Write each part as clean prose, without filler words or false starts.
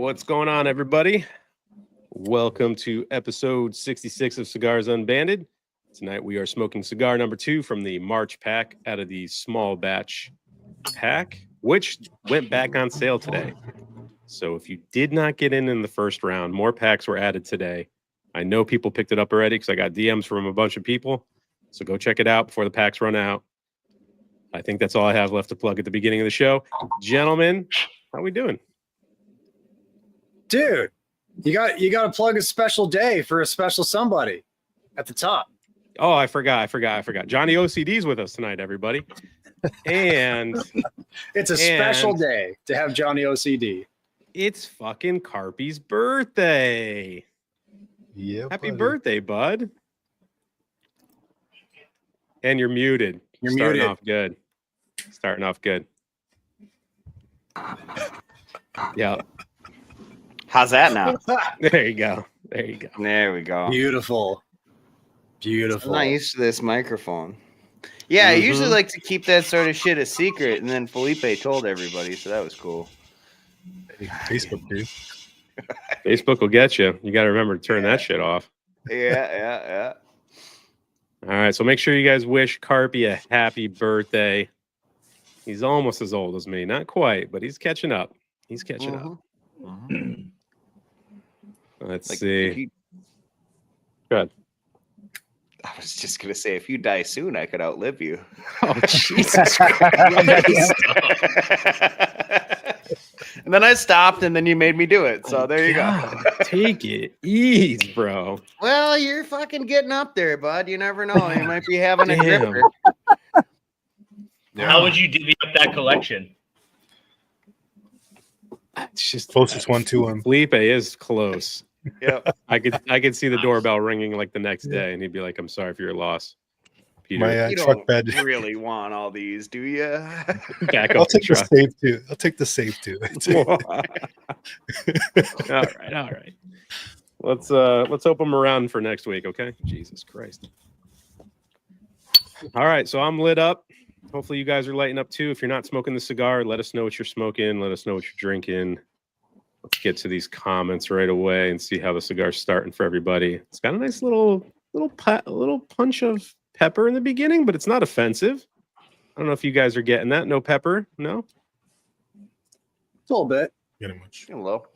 what's going on, everybody? Welcome to episode 66 of Cigars Unbanded. Tonight we are smoking cigar number 2 from the March pack out of the small batch pack, which went back on sale today. So if you did not get in the first round, more packs were added today. I know people picked it up already because I got DMs from a bunch of people. So go check it out before the packs run out. I think that's all I have left to plug at the beginning of the show. Gentlemen, how we doing? Dude, you got to plug a special day for a special somebody at the top. Oh, I forgot. Johnny OCD's with us tonight, everybody. And it's a special day to have Johnny OCD. It's fucking Carpy's birthday. Yeah. Happy birthday, bud. And you're muted. Starting off good. Yeah. How's that now? There you go. There we go. Beautiful. I'm not used to this microphone. Yeah, I usually like to keep that sort of shit a secret, and then Felipe told everybody, so that was cool. Facebook, dude. Facebook will get you. You got to remember to turn that shit off. Yeah. All right, so make sure you guys wish Carpy a happy birthday. He's almost as old as me. Not quite, but he's catching up. Up. Let's see. Good. I was just going to say, if you die soon, I could outlive you. Oh, Jesus Christ. And then I stopped, and then you made me do it. So there you go. Take it easy, bro. Well, you're fucking getting up there, bud. You never know. You might be having a Damn. gripper. How would you divvy up that collection? It's just Closest one to him. Felipe is close. Yep. I could see the doorbell ringing like the next day, and he'd be like, "I'm sorry for your loss, Peter." My You truck don't bed. really want all these, do you? Back I'll up the take the truck. save too. I'll take the save too. All right. Let's open them around for next week, okay? Jesus Christ. All right, so I'm lit up. Hopefully you guys are lighting up too. If you're not smoking the cigar, let us know what you're smoking. Let us know what you're drinking. Let's get to these comments right away and see how the cigar's starting for everybody. It's got a nice little punch of pepper in the beginning, but it's not offensive. I don't know if you guys are getting that. No pepper? No? A little bit. Getting much. Hello.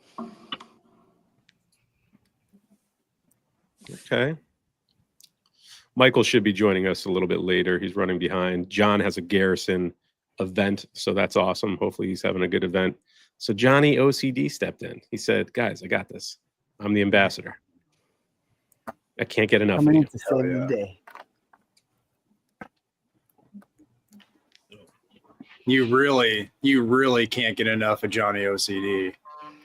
Okay. Michael should be joining us a little bit later. He's running behind. John has a Garrison event, so that's awesome. Hopefully he's having a good event. So Johnny OCD stepped in. He said, "Guys, I got this. I'm the ambassador. I can't get enough of you." To save the day. You really can't get enough of Johnny OCD.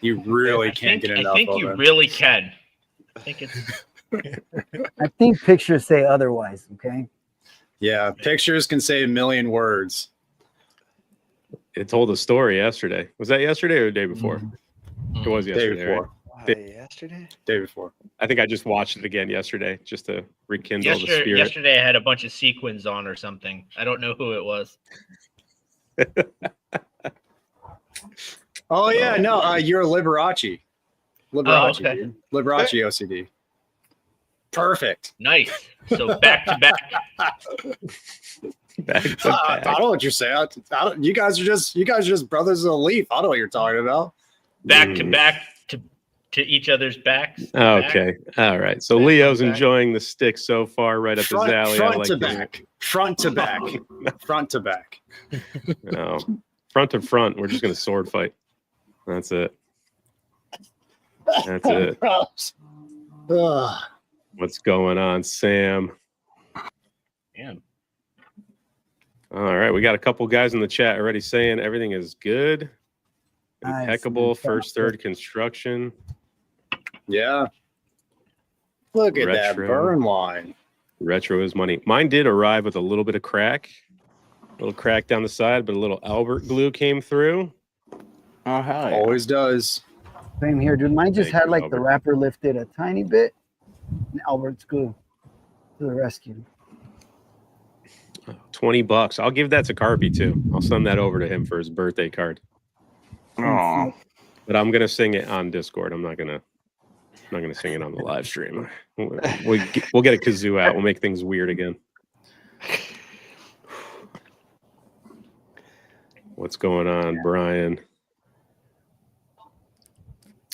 You really can't get enough of him. I think you really can. I think it's... I think pictures say otherwise. Okay. Yeah, pictures can say a million words. It told a story yesterday. Was that yesterday or the day before? It was yesterday. Day before. Right? Yesterday? Day before. I think I just watched it again yesterday just to rekindle the spirit. Yesterday I had a bunch of sequins on or something. I don't know who it was. Oh yeah, no, you're a Liberace. Liberace, okay. dude. Liberace OCD. Perfect. Nice. So back to back. Back to I back. don't know what you're saying. You guys are just brothers of the leaf. I don't know what you're talking about. Back to back to each other's backs. Okay. All right. So Back Leo's to back. enjoying the stick so far, right up his alley. Front to back. Front to back. Front to back. No. Front to front. We're just gonna sword fight. That's it. That's it. Ugh. What's going on, Sam? Damn. All right, we got a couple guys in the chat already saying everything is good. Nice. Impeccable. First, third construction. Yeah. Look at that Retro. burn line. Retro is money. Mine did arrive with a little bit of crack. A little crack down the side, but a little Albert glue came through. Oh, hell yeah. Always does. Same here, dude. Mine just Thank had you, like the Albert. wrapper lifted a tiny bit. And Albert's glue to the rescue. $20. I'll give that to Carpy too. I'll send that over to him for his birthday card. Oh, But I'm gonna sing it on Discord. I'm not gonna sing it on the live stream. We'll get a kazoo out. We'll make things weird again. What's going on, Brian?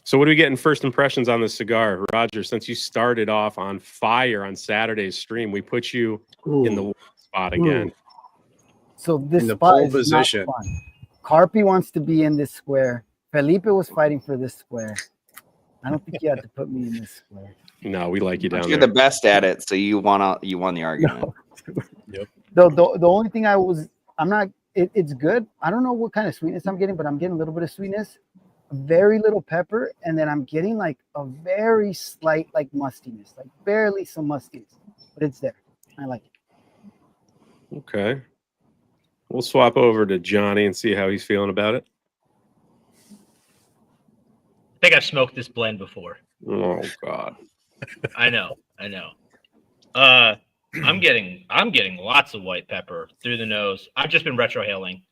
So what are we getting first impressions on this cigar? Roger, since you started off on fire on Saturday's stream, we put you in the spot again. So this In the spot pole is position. not fun. Carpy wants to be in this square. Felipe was fighting for this square. I don't think you had to put me in this square. No, we like you down You're there. the best at it, so you won the argument. Yep. The only thing it's good. I don't know what kind of sweetness I'm getting, but I'm getting a little bit of sweetness, very little pepper, and then I'm getting like a very slight like mustiness, like barely some mustiness, but it's there. I like it. Okay. We'll swap over to Johnny and see how he's feeling about it. I think I've smoked this blend before. Oh God. I know. I'm getting lots of white pepper through the nose. I've just been retrohaling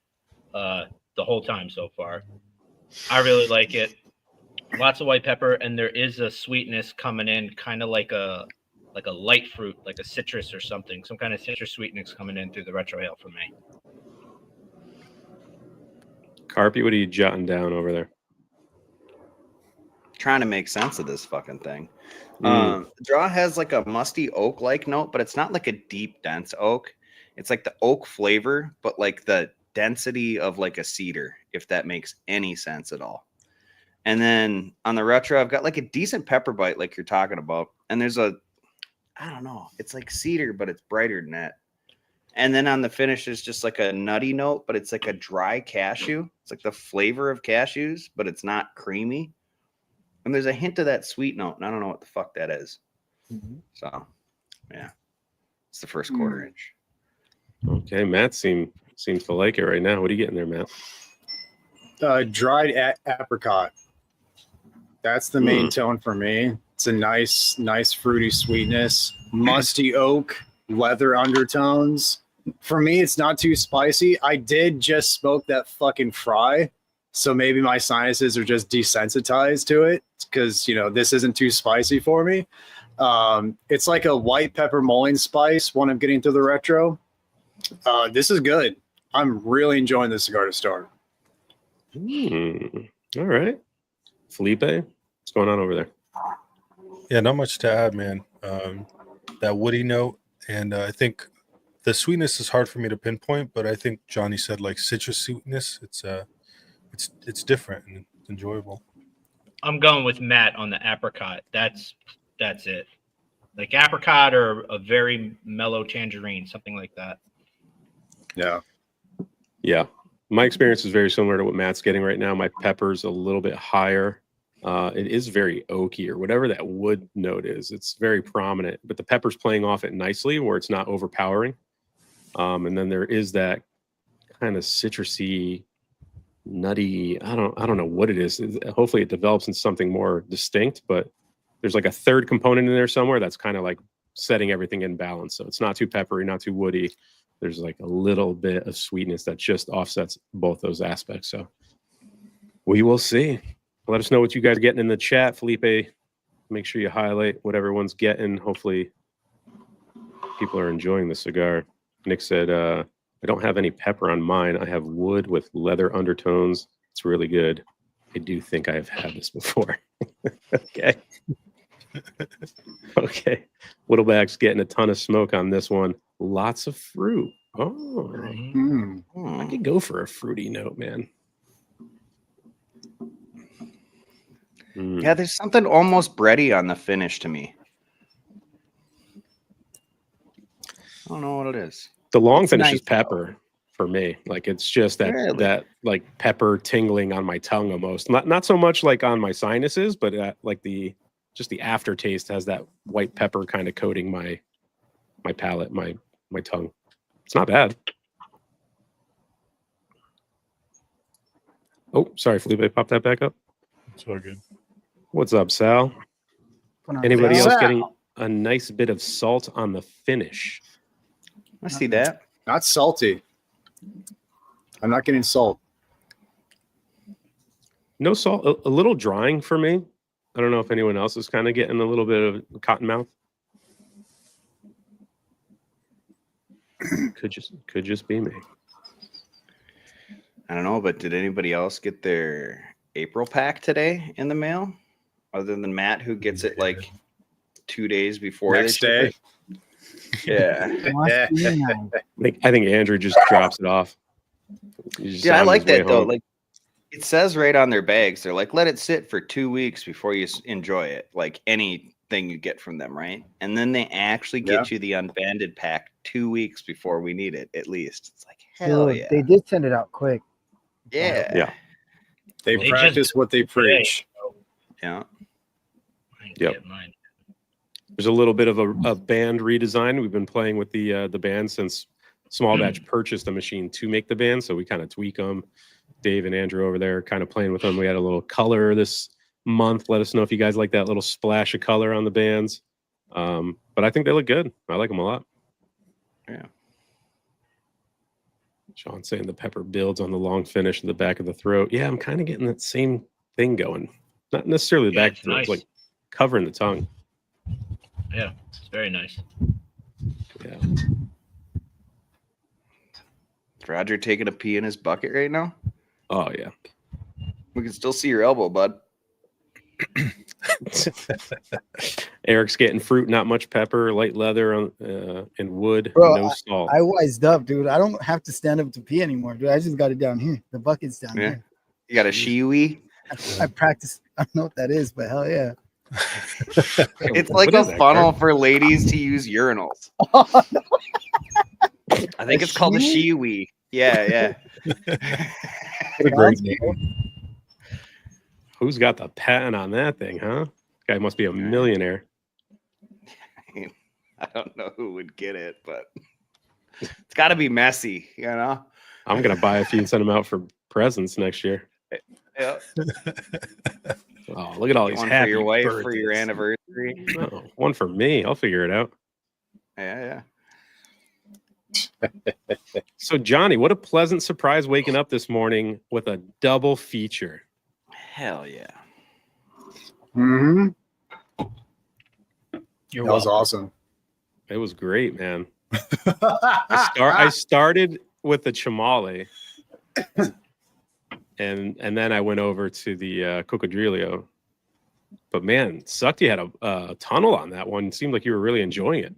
the whole time so far. I really like it. Lots of white pepper, and there is a sweetness coming in, kind of like a light fruit, like a citrus or something. Some kind of citrus sweetness coming in through the retrohale for me. Carpy, what are you jotting down over there? Trying to make sense of this fucking thing. Draw has like a musty oak like note, but it's not like a deep dense oak. It's like the oak flavor, but like the density of like a cedar, if that makes any sense at all. And then on the retro, I've got like a decent pepper bite, like you're talking about. And there's I don't know, it's like cedar, but it's brighter than that. And then on the finish, there's just like a nutty note, but it's like a dry cashew. It's like the flavor of cashews, but it's not creamy. And there's a hint of that sweet note, and I don't know what the fuck that is. So, yeah, it's the first quarter inch. Okay, Matt seems to like it right now. What are you getting there, Matt? Dried apricot. That's the main tone for me. It's a nice fruity sweetness, musty oak, leather undertones. For me, it's not too spicy. I did just smoke that fucking fry, so maybe my sinuses are just desensitized to it because, this isn't too spicy for me. It's like a white pepper mulling spice when I'm getting through the retro. This is good. I'm really enjoying this cigar to start. All right. Felipe, what's going on over there? Yeah, not much to add, man. That woody note, and I think the sweetness is hard for me to pinpoint, but I think Johnny said like citrus sweetness. It's different and it's enjoyable. I'm going with Matt on the apricot. That's it. Like apricot or a very mellow tangerine, something like that. Yeah. Yeah. My experience is very similar to what Matt's getting right now. My pepper's a little bit higher. It is very oaky or whatever that wood note is. It's very prominent, but the pepper's playing off it nicely where it's not overpowering. And then there is that kind of citrusy, nutty. I don't know what it is. Hopefully it develops into something more distinct, but there's like a third component in there somewhere that's kind of like setting everything in balance. So it's not too peppery, not too woody. There's like a little bit of sweetness that just offsets both those aspects. So we will see. Let us know what you guys are getting in the chat. Felipe, make sure you highlight what everyone's getting. Hopefully people are enjoying the cigar. Nick said, I don't have any pepper on mine. I have wood with leather undertones. It's really good. I do think I have had this before. Okay. Okay. Whittlebag's getting a ton of smoke on this one. Lots of fruit. Oh, I could go for a fruity note, man. Yeah, there's something almost bready on the finish to me. I don't know what it is. The long It's finish nice, is pepper for me. Like it's just that Really? that like pepper tingling on my tongue almost. Not so much like on my sinuses, but like the aftertaste has that white pepper kind of coating my palate, my tongue. It's not bad. Oh, sorry, Felipe, pop that back up. It's all good. What's up, Sal? Anybody Sal. else getting a nice bit of salt on the finish? I see that. Not salty. I'm not getting salt. No salt, a little drying for me. I don't know if anyone else is kind of getting a little bit of cotton mouth. Could just be me. I don't know, but did anybody else get their April pack today in the mail? Other than Matt, who gets it like 2 days before Next day. Yeah. I think Andrew just drops it off. Yeah, I like that though. Like it says right on their bags, they're like, let it sit for 2 weeks before you enjoy it. Like anything you get from them, right? And then they actually get you the unbanded pack 2 weeks before we need it, at least. It's like hell yeah. They did send it out quick. Yeah. Yeah. They practice what they preach. Yeah. Yep. There's a little bit of a band redesign. We've been playing with the band since Small Batch purchased a machine to make the band, so we kind of tweak them. Dave and Andrew over there kind of playing with them. We had a little color this month. Let us know if you guys like that little splash of color on the bands. But I think they look good. I like them a lot. Yeah. Sean saying the pepper builds on the long finish in the back of the throat. Yeah, I'm kind of getting that same thing going. Not necessarily the back of the throat. Nice. It's like covering the tongue. Yeah, it's very nice. Yeah. Is Roger taking a pee in his bucket right now? Oh, yeah. We can still see your elbow, bud. Eric's getting fruit, not much pepper, light leather and wood, Bro, no salt. I wised up, dude. I don't have to stand up to pee anymore, dude. I just got it down here. The bucket's down here. You got a shiwi? I practice. I don't know what that is, but hell yeah. It's like a funnel for ladies to use urinals. Oh, no. I think it's called a shiwi. Yeah. What a great name. Who's got the patent on that thing, huh? Guy must be a millionaire. I don't know who would get it, but it's got to be messy, you know? I'm going to buy a few and send them out for presents next year. Yeah. Oh, look at all these One happy for your wife birthdays. for your anniversary. Oh, one for me. I'll figure it out. Yeah. So, Johnny, what a pleasant surprise waking up this morning with a double feature. Hell yeah. Mm-hmm. You're That was welcome. awesome. It was great, man. I started with the chamale, and then I went over to the cocodrillo. But man, it sucked you had a tunnel on that one. It seemed like you were really enjoying it.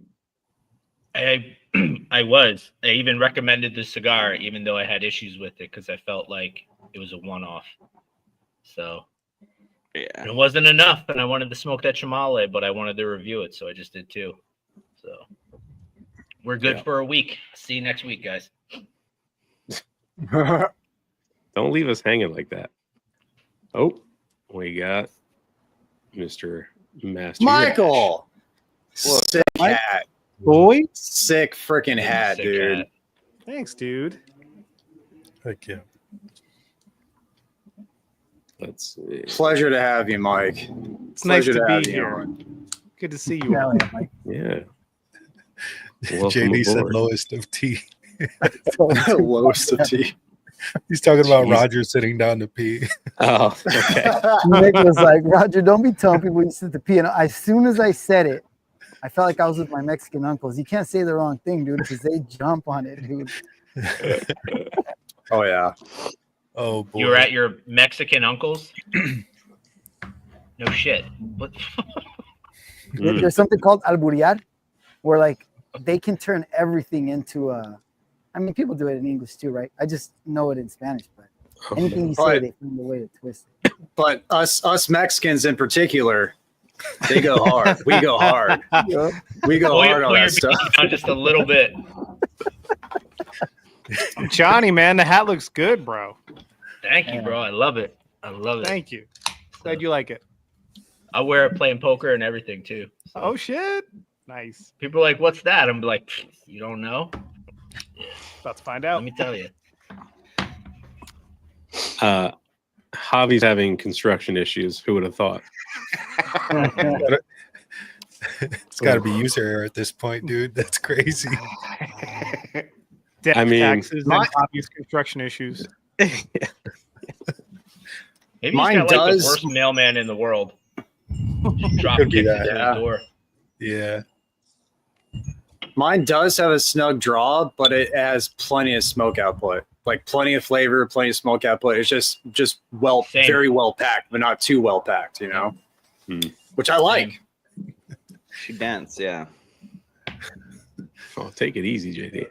I was. I even recommended the cigar, even though I had issues with it, because I felt like it was a one-off. So Yeah. it wasn't enough, and I wanted to smoke that chamale, but I wanted to review it, so I just did too. So we're good for a week. See you next week, guys. Don't leave us hanging like that. Oh, we got Mr. Master. Michael, sick hat, Boy, sick freaking hat, Sick dude. hat. thanks, dude. Heck yeah. Let's see. Pleasure to have you, Mike. It's nice Pleasure to have be you here. on. Good to see you. Hell all. yeah, Mike. Yeah. Welcome JD said aboard. lowest of tea. Lowest of tea. He's talking about Jeez. Roger sitting down to pee. Oh, okay. Nick was like, Roger, don't be telling people you sit to pee. And as soon as I said it, I felt like I was with my Mexican uncles. You can't say the wrong thing, dude, because they jump on it, dude. Oh yeah. Oh boy. You were at your Mexican uncle's? No shit. What? There's something called alburear, where like they can turn everything into a. I mean, people do it in English too, right? I just know it in Spanish, but anything you say, But- they find a way to twist it. But us Mexicans in particular, they go hard. We go hard. We go hard on Pull your that stuff. bikini down just a little bit. Johnny, man, the hat looks good, bro. Thank you, bro. I love it. I love it. Thank you. Glad you like it. I wear it playing poker and everything too. So Oh shit. Nice. people are like, "What's that?" I'm like, "You don't know? About to find Let out. me tell you." Javi's having construction issues. Who would have thought? It's got to be user error at this point, dude. That's crazy. Death, I mean, taxes my- and obvious construction issues. Maybe Mine he's got like does- the worst mailman in the world. Just drop Could be kicks that. into Yeah. his door. Yeah. Mine does have a snug draw, but it has plenty of smoke output. Like plenty of flavor, plenty of smoke output. It's just well, Same. very well packed, but not too well packed, you know? Which I like. She dense, yeah. Oh, take it easy, JD.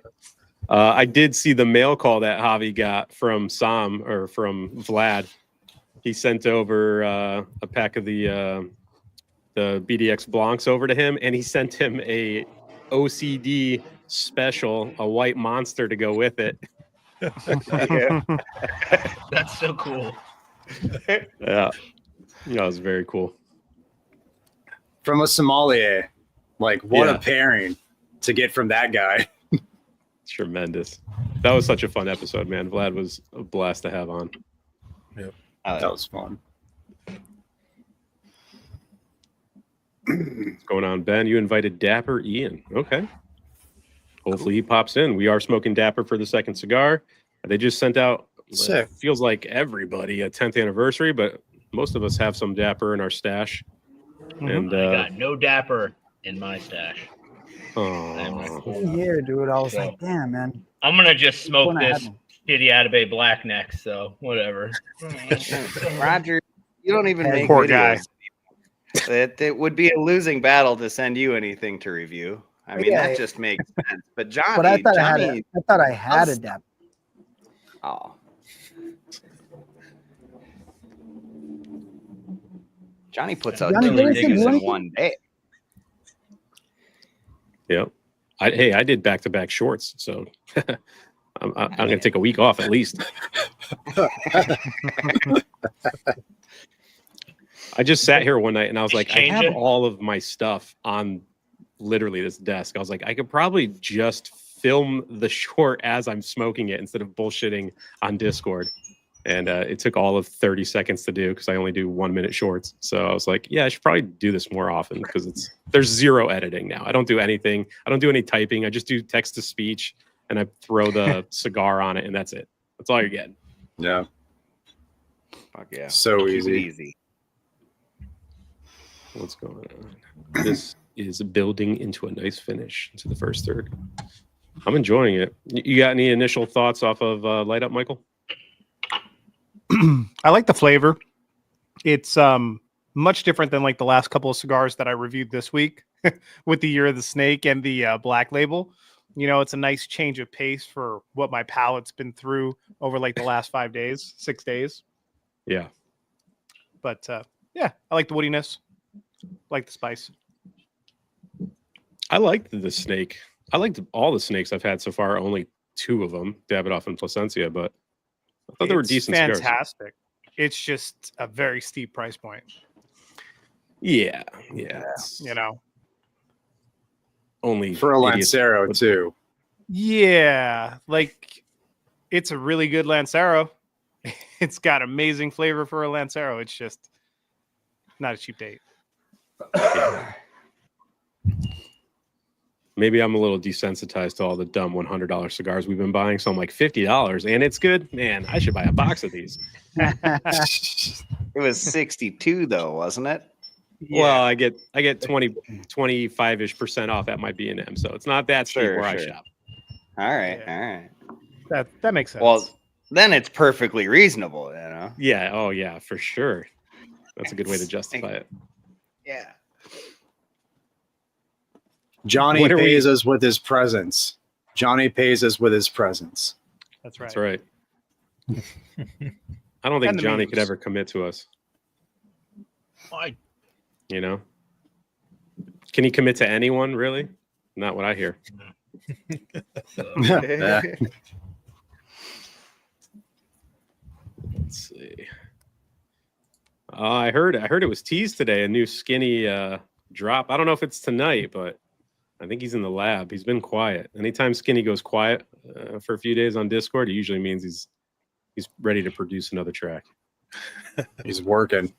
I did see the mail call that Javi got from Sam or from Vlad. He sent over a pack of the BDX Blancs over to him, and he sent him a OCD special, a white monster to go with it. That's so cool. Yeah, that was very cool. From a sommelier. Like, what Yeah. a pairing to get from that guy. Tremendous. That was such a fun episode, man. Vlad was a blast to have on. That was fun. What's going on, Ben? You invited Dapper Ian. Okay. Hopefully he pops in. We are smoking Dapper for the second cigar. They just sent out, Sick. feels like everybody a 10th anniversary, but most of us have some Dapper in our stash. And I got no Dapper in my stash. oh, Same here, dude. I was like, damn, man. I'm gonna just smoke When I had this one. shitty Atabay Black next, so whatever. Roger, you don't even make Poor videos. guy. It would be a losing battle to send you anything to review. I mean, Yeah, that yeah. just makes sense. But Johnny, But I thought Johnny, I had a dap. oh. Johnny puts out Johnny, two what is it? niggas in What is it? one day. yep. I did back-to-back shorts, so I'm going to take a week off at least. I just sat here one night and I was like, I Change have it. all of my stuff on literally this desk. I was like, I could probably just film the short as I'm smoking it instead of bullshitting on Discord. And it took all of 30 seconds to do because I only do 1 minute shorts. So I was like, yeah, I should probably do this more often because there's zero editing now. I don't do anything. I don't do any typing. I just do text to speech and I throw the cigar on it and that's it. That's all you're getting. Yeah. Fuck yeah. So Keep it easy. easy. What's going on? This is building into a nice finish into the first third. I'm enjoying it. You got any initial thoughts off of Light Up, Michael? I like the flavor. It's much different than like the last couple of cigars that I reviewed this week with the Year of the Snake and the Black Label. You know, it's a nice change of pace for what my palate's been through over like the last 6 days. Yeah. But yeah, I like the woodiness, like the spice. I liked the snake. I liked all the snakes I've had so far. Only 2 of them, Davidoff and Placencia, but I thought they were It's decent cigars. fantastic. It's just a very steep price point. Yeah. It's You know, only For a idiots Lancero, would- too. yeah, like it's a really good Lancero. It's got amazing flavor for a Lancero. It's just not a cheap date. Maybe I'm a little desensitized to all the dumb $100 cigars we've been buying. So I'm like $50 and it's good. Man, I should buy a box of these. It was 62 though, wasn't it? Well, I get 25-ish% off at my B&M. So it's not that steep Sure, where I sure. shop. All right, Yeah. all right. that makes sense. Well, then it's perfectly reasonable, you know. Yeah. Oh yeah, for sure. That's a good way to justify it. Yeah. Johnny What are we- pays us with his presence. Johnny pays us with his presence. that's right. That's right. I don't think And the Johnny could memes. ever commit to us. I, You know? Can he commit to anyone, really? Not what I hear. Yeah. Let's see. I heard it was teased today, a new skinny drop. I don't know if it's tonight, but I think he's in the lab. He's been quiet. Anytime Skinny goes quiet for a few days on Discord, it usually means he's ready to produce another track. He's working.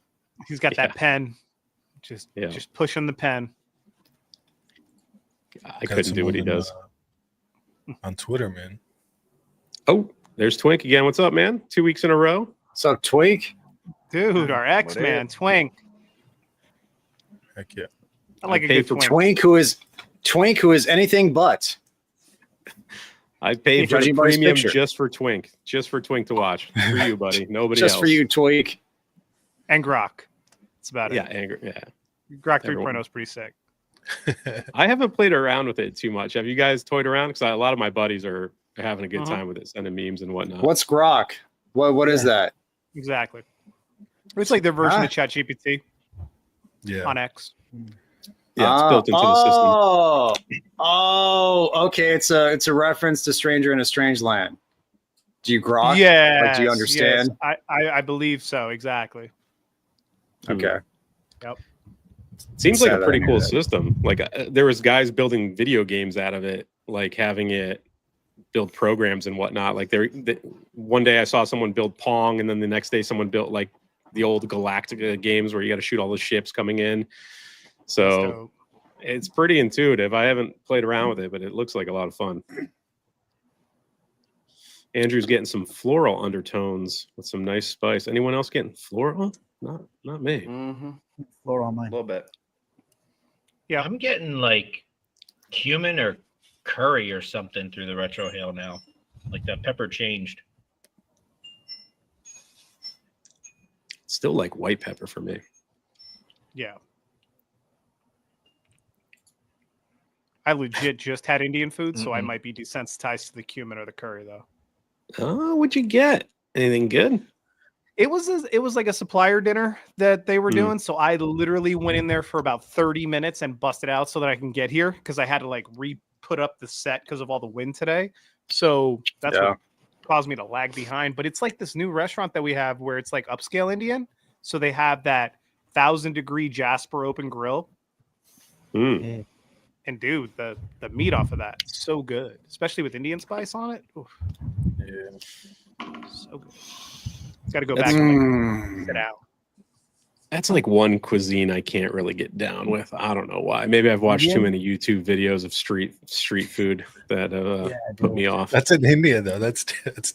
He's got that pen. Just pushing the pen. I couldn't do what he does. On Twitter, man. Oh, there's Twink again. What's up, man? 2 weeks in a row. What's up, Tweak? Dude, our X-Man, Twink. Heck yeah. I like I a paid good for Twink. Twink who is anything but. I paid for the Judging by his premium picture. just for Twink to watch. For you, buddy. Nobody Just else. for you, Twink. And Grok. That's about Yeah, it. yeah. Grok Everyone. 3.0 is pretty sick. I haven't played around with it too much. Have you guys toyed around? Because a lot of my buddies are having a good time with it, sending memes and whatnot. What's Grok? What is that? Exactly. It's like their version Ah. of ChatGPT Yeah. on X. Yeah, it's built into the system. Oh, okay. It's a reference to Stranger in a Strange Land. Do you grok? Yeah. Like, do you understand? Yes, I believe so. Exactly. Okay. Seems like Sad a that I pretty knew cool that. system. Like there was guys building video games out of it, like having it build programs and whatnot. Like one day I saw someone build Pong, and then the next day someone built like the old Galactica games where you got to shoot all the ships coming in. So it's pretty intuitive. I haven't played around with it, but it looks like a lot of fun. Andrew's getting some floral undertones with some nice spice. Anyone else getting floral? Not me. Mm-hmm. Floor on A mine. little bit. Yeah. I'm getting like cumin or curry or something through the retro hail now. Like the pepper changed. Still like white pepper for me. Yeah. I legit just had Indian food, so I might be desensitized to the cumin or the curry, though. Oh, what'd you get? Anything good? It was like a supplier dinner that they were doing, so I literally went in there for about 30 minutes and busted out so that I can get here because I had to like re-put up the set because of all the wind today. So that's what caused me to lag behind. But it's like this new restaurant that we have where it's like upscale Indian, so they have that 1,000-degree Jasper open grill. Mm. And dude, the meat off of that, so good, especially with Indian spice on it. Oof. Yeah. So good. Got to go back and like, sit out. That's like one cuisine I can't really get down with. I don't know why. Maybe I've watched too many YouTube videos of street food that put me off. That's in India though. That's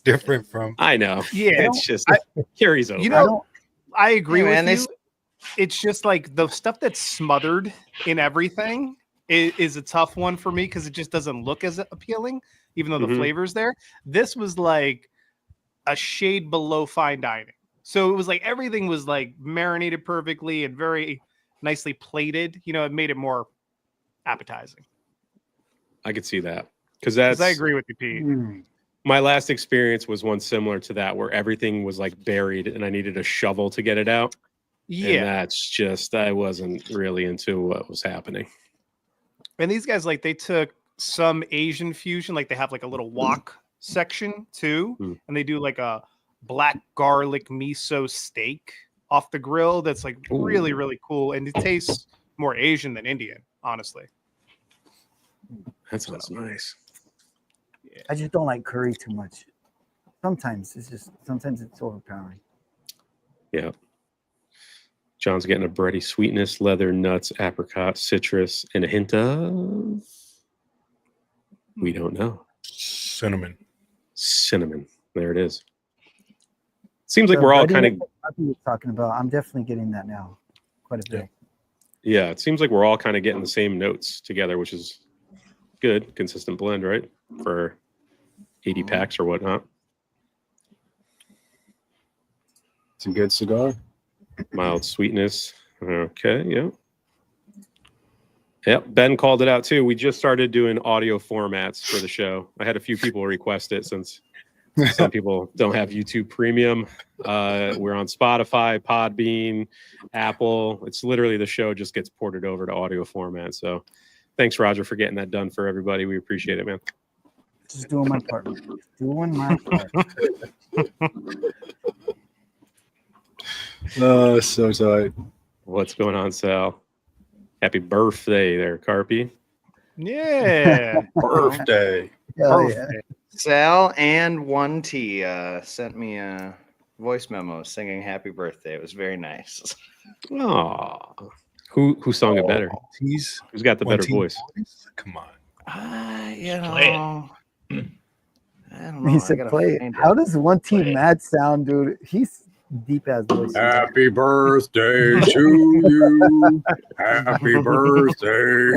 different from. I know. Yeah, It's just carries over. You know, I agree with man, you. It's just like the stuff that's smothered in everything is a tough one for me because it just doesn't look as appealing, even though the flavor's there. This was like a shade below fine dining. So it was like everything was like marinated perfectly and very nicely plated. You know, it made it more appetizing. I could see that because I agree with you, Pete. My last experience was one similar to that where everything was like buried and I needed a shovel to get it out. Yeah, and that's just I wasn't really into what was happening. And these guys, like, they took some Asian fusion, like they have like a little wok section too, and they do like a black garlic miso steak off the grill that's like really, really cool, and it tastes more Asian than Indian, honestly. That sounds nice. Yeah. I just don't like curry too much. Sometimes it's overpowering. Yeah. John's getting a bready sweetness, leather, nuts, apricot, citrus, and a hint of we don't know. Cinnamon. There it is. Seems like we're all kind of talking about. I'm definitely getting that now, quite a bit. Yeah, it seems like we're all kind of getting the same notes together, which is good, consistent blend, right? For 80 packs or whatnot. It's a good cigar. Mild sweetness. Okay, yeah. Yep, Ben called it out too. We just started doing audio formats for the show. I had a few people request it since some people don't have YouTube Premium. We're on Spotify, Podbean, Apple. It's literally the show just gets ported over to audio format. So thanks, Roger, for getting that done for everybody. We appreciate it, man. Just doing my part. Doing my part. Oh, so tight. What's going on, Sal? Happy birthday there, Carpy. Yeah. Birthday. Hell yeah. Sal and 1T sent me a voice memo singing happy birthday. It was very nice. Aw. Who sung it better? Who's got the better voice? Come on. You Play know, I don't know. He I said, gotta "Play it." find How does 1T Mad sound, dude? He's deep ass voice. Happy birthday to you. Happy birthday.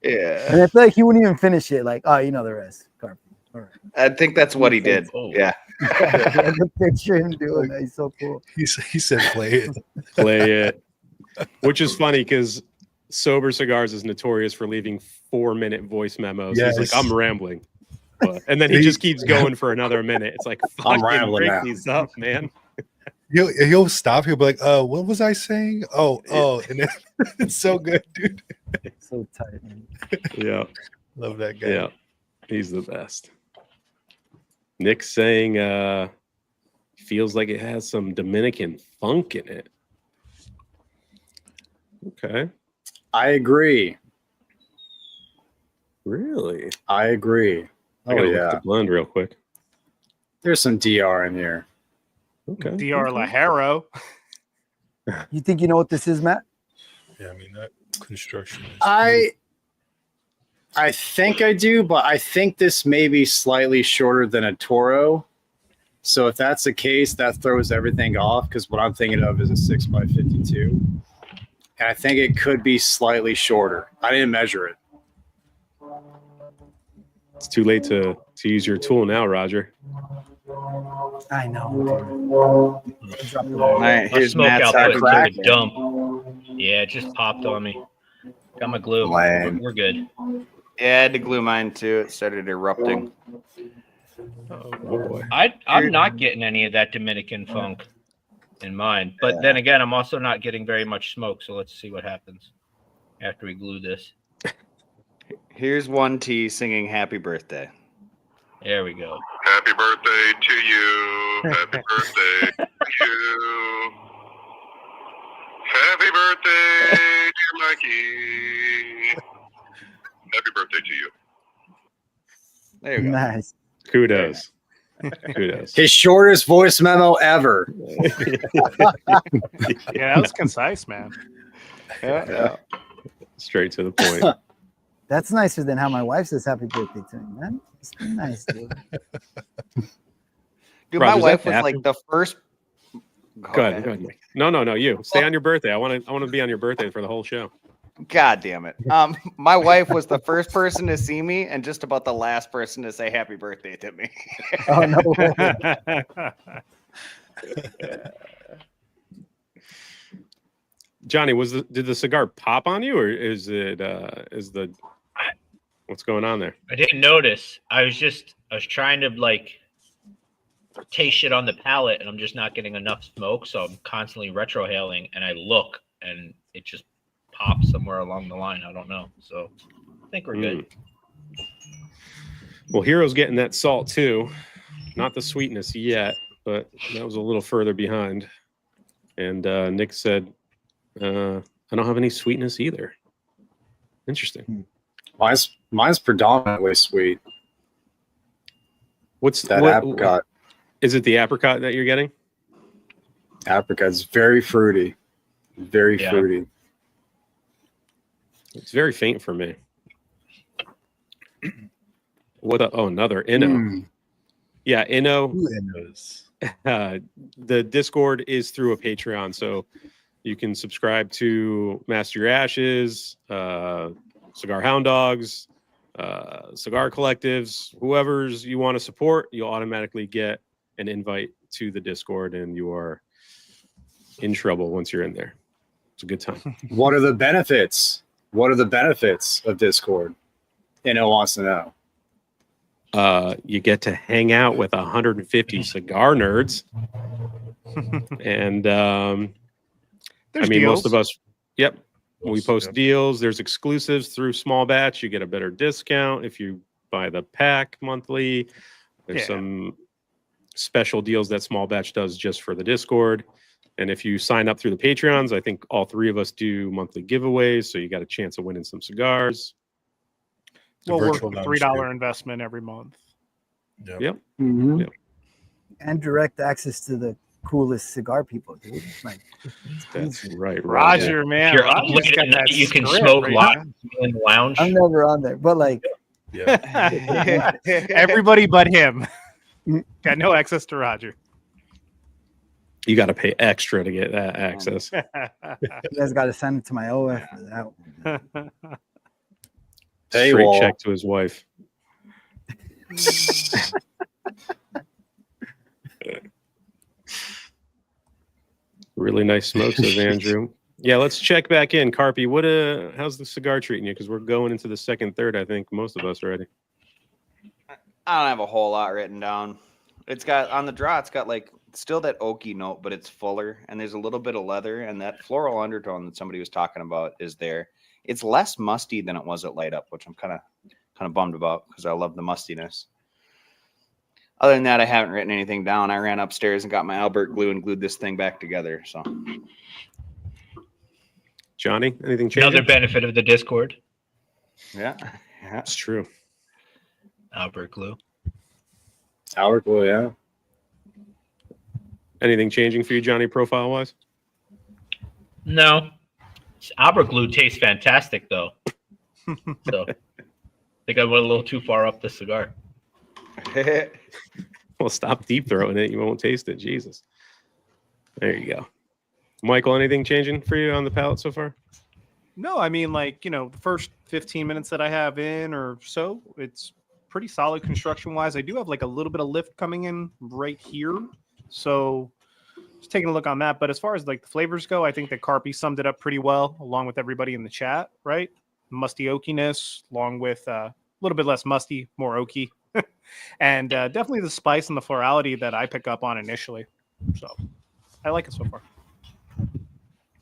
Yeah. And I feel like he wouldn't even finish it. Like, oh, you know the rest. Carpet. All right. I think that's what he did. Oh. Yeah. I can picture him doing that. He's so cool. He said, "Play it." Play it. Which is funny because Sober Cigars is notorious for leaving 4-minute voice memos. He's like, Yes. I'm rambling. And then he just keeps going for another minute. It's like, I'm fucking rambling break now. these up, man. He'll stop. He'll be like, what was I saying? Oh, and then, it's so good, dude. So tight, man. Yeah. Love that guy. Yeah. He's the best. Nick's saying feels like it has some Dominican funk in it. Okay. I agree. Really? I agree. I Oh, gotta look at yeah. the blend real quick. There's some DR in here. Okay. Dr. Lajero. You think you know what this is, Matt? Yeah, I mean that construction. Is I think I do, but I think this may be slightly shorter than a Toro. So if that's the case, that throws everything off because what I'm thinking of is a 6x52. And I think it could be slightly shorter. I didn't measure it. It's too late to use your tool now, Roger. I know. All right, My here's smoke Matt's output took crack. a dump. Yeah, it just popped on me. Got my glue. Lame. We're good. Yeah, I had to glue mine too. It started erupting. Oh boy. I'm not getting any of that Dominican funk in mine. But then again, I'm also not getting very much smoke. So let's see what happens after we glue this. Here's 1T singing happy birthday. There we go. Happy birthday to you. Happy birthday to you. Happy birthday, dear Mikey. Happy birthday to you. There you go. Nice. Kudos. Kudos. His shortest voice memo ever. Yeah, that was concise, man. Yeah. Straight to the point. That's nicer than how my wife says happy birthday to me, man. It's nice, dude. Dude, Rob, my is wife that was like the first. Go ahead. Go ahead, Nick. No, you. Stay on your birthday. I want to be on your birthday for the whole show. God damn it. My wife was the first person to see me and just about the last person to say happy birthday to me. Oh no. Johnny, did the cigar pop on you, or is it what's going on there? I didn't notice. I was trying to like taste shit on the palate, and I'm just not getting enough smoke, so I'm constantly retrohaling, and I look, and it just pops somewhere along the line. I don't know, so I think we're good. Well, Hero's getting that salt too, not the sweetness yet, but that was a little further behind. And Nick said, "I don't have any sweetness either." Interesting. Mine's predominantly sweet. What's That what, apricot. Is it the apricot that you're getting? Apricot's very fruity. Very Yeah. fruity. It's very faint for me. Another Inno. Mm. Yeah, Inno. Who knows? The Discord is through a Patreon, so you can subscribe to Master Your Ashes, Cigar Hound Dogs, Cigar Collectives, whoever's you want to support. You'll automatically get an invite to the Discord, and you are in trouble once you're in there. It's a good time. What are the benefits? What are the benefits of Discord? Inno wants to know. You get to hang out with 150 cigar nerds, and There's most deals. of us. Yep, we Most, post yep. deals. There's exclusives through Small Batch. You get a better discount if you buy the pack monthly. There's Yeah. some special deals that Small Batch does just for the Discord. And if you sign up through the Patreons, I think all three of us do monthly giveaways, so you got a chance of winning some cigars. The Well, worth virtual the lounge, $3 too. investment every month. Yep. Yep. Mm-hmm. Yep. And direct access to the coolest cigar people, dude. Like, That's right, Roger, man. If you're up Roger's late got at night, that you can script, smoke right? live in the lounge. I'm never on there, but like, Yeah. Everybody but him. Got no access to Roger. You got to pay extra to get that access. You guys got to send it to my OF for that one. Hey, Straight well. check to his wife. Really nice smoke, says Andrew. Yeah, let's check back in. Carpy, how's the cigar treating you? Because we're going into the second, third, I think, most of us already. I don't have a whole lot written down. It's got on the draw, it's got like still that oaky note, but it's fuller and there's a little bit of leather, and that floral undertone that somebody was talking about is there. It's less musty than it was at light up, which I'm kind of bummed about because I love the mustiness. Other than that, I haven't written anything down. I ran upstairs and got my Albert glue and glued this thing back together. So, Johnny, anything changing? Another benefit of the Discord. yeah. That's true. Albert glue. Albert glue, yeah. Anything changing for you, Johnny, profile wise? No. Albert glue tastes fantastic, though. So I think I went a little too far up the cigar. Well, stop deep throwing it. You won't taste it. Jesus. There you go. Michael, anything changing for you on the palate so far? No, I mean, like, the first 15 minutes that I have in or so, it's pretty solid construction wise. I do have like a little bit of lift coming in right here. So just taking a look on that. But as far as like the flavors go, I think that Carpy summed it up pretty well, along with everybody in the chat, right? Musty oakiness, along with a little bit less musty, more oaky. And definitely the spice and the florality that I pick up on initially. So I like it so far.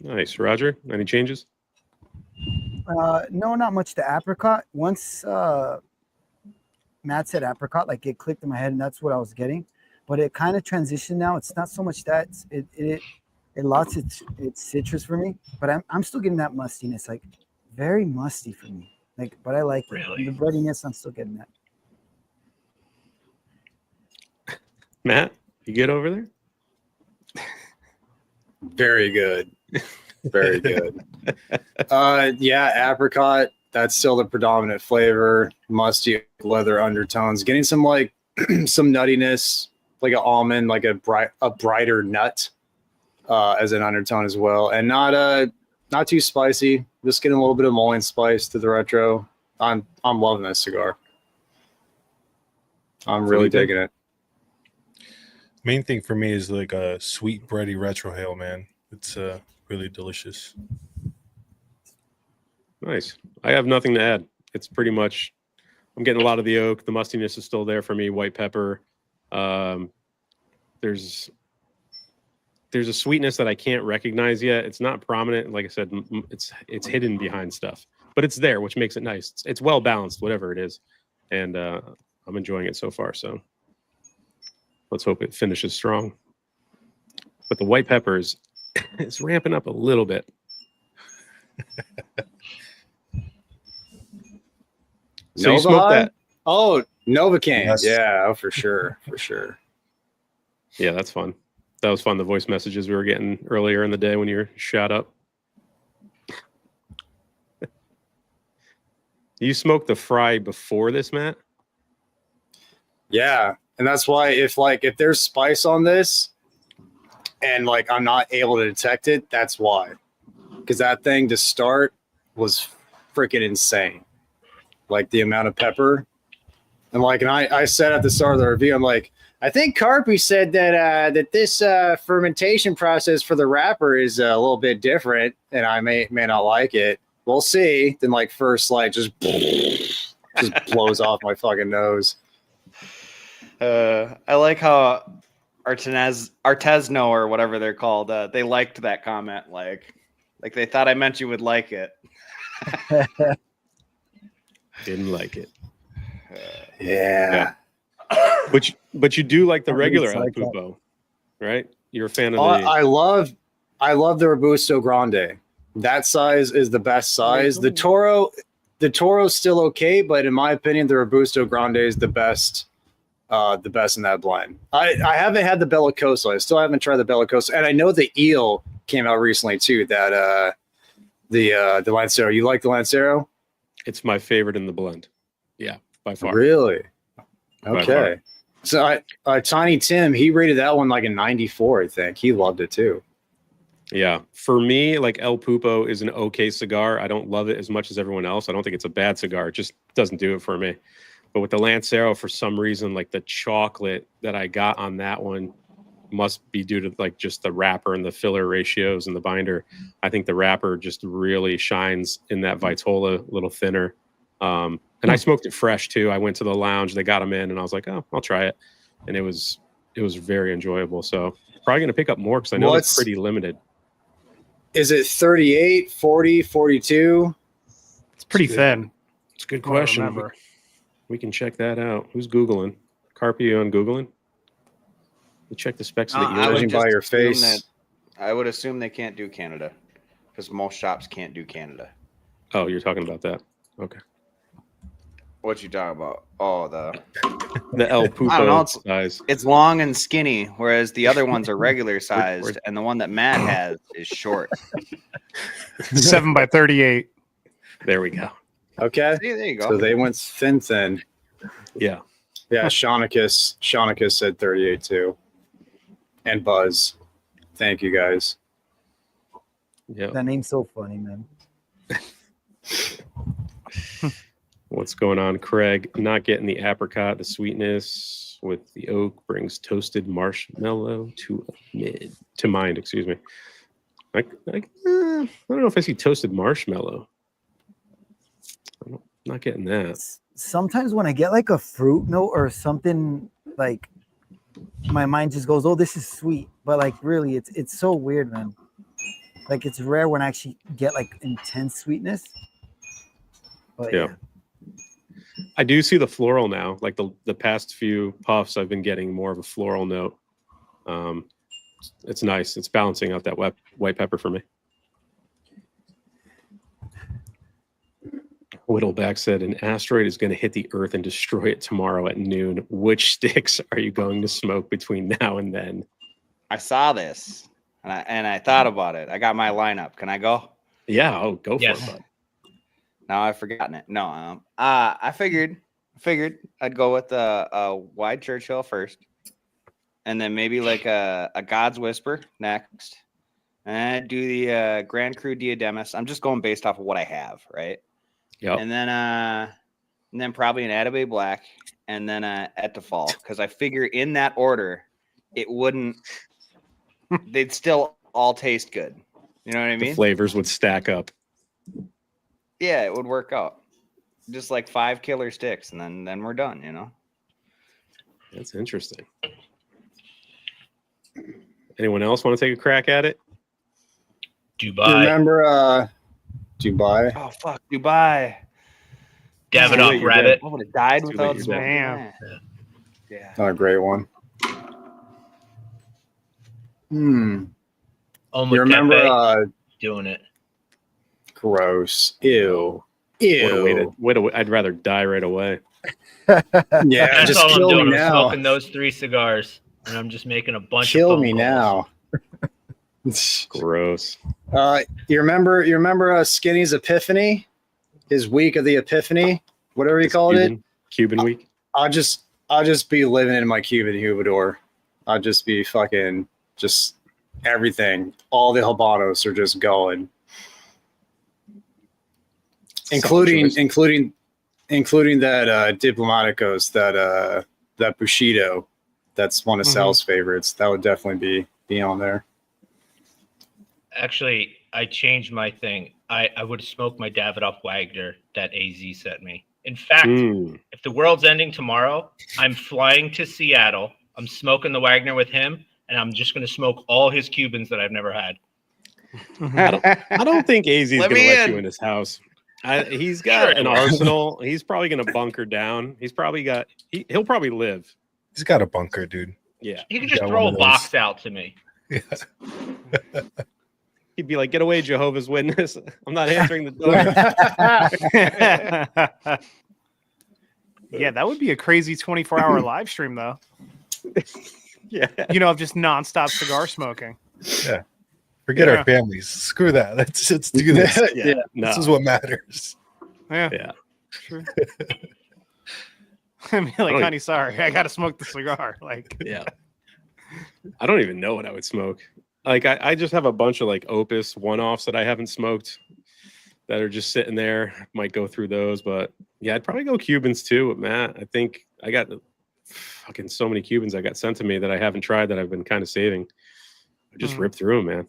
Nice. Roger, any changes? No, not much to apricot. Once Matt said apricot, like it clicked in my head, and that's what I was getting. But it kind of transitioned now. It's not so much that it lost its citrus for me, but I'm still getting that mustiness, like very musty for me. Like, but I like Really? it. The breadiness, I'm still getting that. Matt, you good over there? Very good. Very good. Yeah, apricot, that's still the predominant flavor. Musty leather undertones. Getting some like some nuttiness, like an almond, like a brighter nut as an undertone as well. And not too spicy. Just getting a little bit of mullein spice to the retro. I'm loving this cigar. I'm really digging it. Main thing for me is like a sweet bready retrohale, man. It's really delicious. Nice. I have nothing to add. It's pretty much, I'm getting a lot of the oak. The mustiness is still there for me. White pepper. There's a sweetness that I can't recognize yet. It's not prominent. Like I said, it's hidden behind stuff, but it's there, which makes it nice. It's well balanced, whatever it is, and I'm enjoying it so far. So let's hope it finishes strong. But the white peppers is ramping up a little bit. So you smoked that? Oh, Novocaine. Yes. Yeah, for sure. For sure. Yeah, that's fun. That was fun. The voice messages we were getting earlier in the day when you were shot up. You smoked the fry before this, Matt? Yeah. And that's why if there's spice on this and like I'm not able to detect it, that's why. Because that thing to start was freaking insane. Like the amount of pepper. And I said at the start of the review, I'm like, I think Carpy said that this fermentation process for the wrapper is a little bit different, and I may not like it. We'll see. Then first just blows off my fucking nose. I like how Artesno or whatever they're called. They liked that comment. Like they thought I meant you would like it. Didn't like it. Yeah. But you do like the I regular really El like that. Pupo, right? You're a fan of the. I love the Robusto Grande. That size is the best size. The Toro's still okay, but in my opinion, the Robusto Grande is the best in that blend. I haven't had the Bellicoso. I still haven't tried the Bellicoso, and I know the Eel came out recently too. That the Lancero. You like the Lancero? It's my favorite in the blend. Yeah, by far. Really? By Okay. So Tiny Tim, he rated that one like a 94, I think. He loved it too. Yeah. For me, like El Pupo is an okay cigar. I don't love it as much as everyone else. I don't think it's a bad cigar. It just doesn't do it for me. But with the Lancero, for some reason, like the chocolate that I got on that one must be due to like just the wrapper and the filler ratios and the binder. I think the wrapper just really shines in that Vitola, a little thinner. And I smoked it fresh too. I went to the lounge, they got them in, and I was like, oh, I'll try it. And it was very enjoyable. So probably going to pick up more because I know it's pretty limited. Is it 38, 40, 42? It's pretty thin. It's a good question. We can check that out. Who's Googling? Carpe, you on Googling? You check the specs of the judging by your face. I would assume they can't do Canada because most shops can't do Canada. Oh, you're talking about that. Okay. What you talking about? Oh, the El Pupo size. It's long and skinny, whereas the other ones are regular sized, and the one that Matt has is short. 7 by 38. There we go. Okay. See, there you go. So they went thin. Yeah. Yeah, Shaunicus said 38 too. And Buzz. Thank you guys. Yeah. That name's so funny, man. What's going on, Craig? Not getting the apricot, the sweetness with the oak brings toasted marshmallow to mind. Excuse me. I don't know if I see toasted marshmallow. I'm not getting that. Sometimes when I get like a fruit note or something, like my mind just goes, "Oh, this is sweet," but like really, it's so weird, man. Like it's rare when I actually get like intense sweetness. But yeah. I do see the floral now. Like the past few puffs, I've been getting more of a floral note. It's nice. It's balancing out that white pepper for me. Whittleback said, an asteroid is going to hit the Earth and destroy it tomorrow at noon. Which sticks are you going to smoke between now and then? I saw this, and I thought about it. I got my lineup. Can I go? Yeah, go for it, bud. No, I've forgotten it. No, I figured I'd go with a wide Churchill first, and then maybe like a God's Whisper next, and I'd do the Grand Cru Diademus. I'm just going based off of what I have, right? Yeah. And then probably an Atabey Black, and then at the fall, because I figure in that order, it wouldn't. They'd still all taste good. You know what I mean? The flavors would stack up. Yeah, it would work out. Just like 5 killer sticks, and then we're done, you know? That's interesting. Anyone else want to take a crack at it? Dubai. Remember Dubai? Oh, fuck, Dubai. Davidoff Rabbit. I would have died without smoking that. Yeah. Oh, a great one. Oh, You remember doing it. Gross. Ew. I'd rather die right away. Yeah, That's just all I'm kill doing. me I'm now. smoking those 3 cigars, and I'm just making a bunch of Kill phone me calls. now. Gross. You remember Skinny's Epiphany? His week of the Epiphany, whatever he called it. Cuban week. I'll just be living in my Cuban humidor. I'll just be fucking just everything. All the Habanos are just going. Including that Diplomaticos, that Bushido. That's one of Sal's favorites. That would definitely be on there. Actually, I changed my thing. I would smoke my Davidoff Wagner that AZ sent me. In fact, if the world's ending tomorrow, I'm flying to Seattle. I'm smoking the Wagner with him, and I'm just going to smoke all his Cubans that I've never had. I don't think AZ is going to let you in his house. He's got an arsenal. He's probably going to bunker down. He'll probably live. He's got a bunker, dude. Yeah. He can just throw a box out to me. Yeah. He'd be like, get away, Jehovah's Witness. I'm not answering the door. Yeah, that would be a crazy 24-hour live stream, though. Yeah. Of just nonstop cigar smoking. Yeah. Forget our families. Screw that. Let's do this. Yeah. This is what matters. Yeah. Yeah. Sure. I mean, like, Oh, honey, sorry, I gotta smoke the cigar. Like, Yeah. I don't even know what I would smoke. Like I just have a bunch of like Opus one-offs that I haven't smoked that are just sitting there. Might go through those, but yeah, I'd probably go Cubans too, Matt. I think I got fucking so many Cubans I got sent to me that I haven't tried that I've been kind of saving. I just ripped through them, man.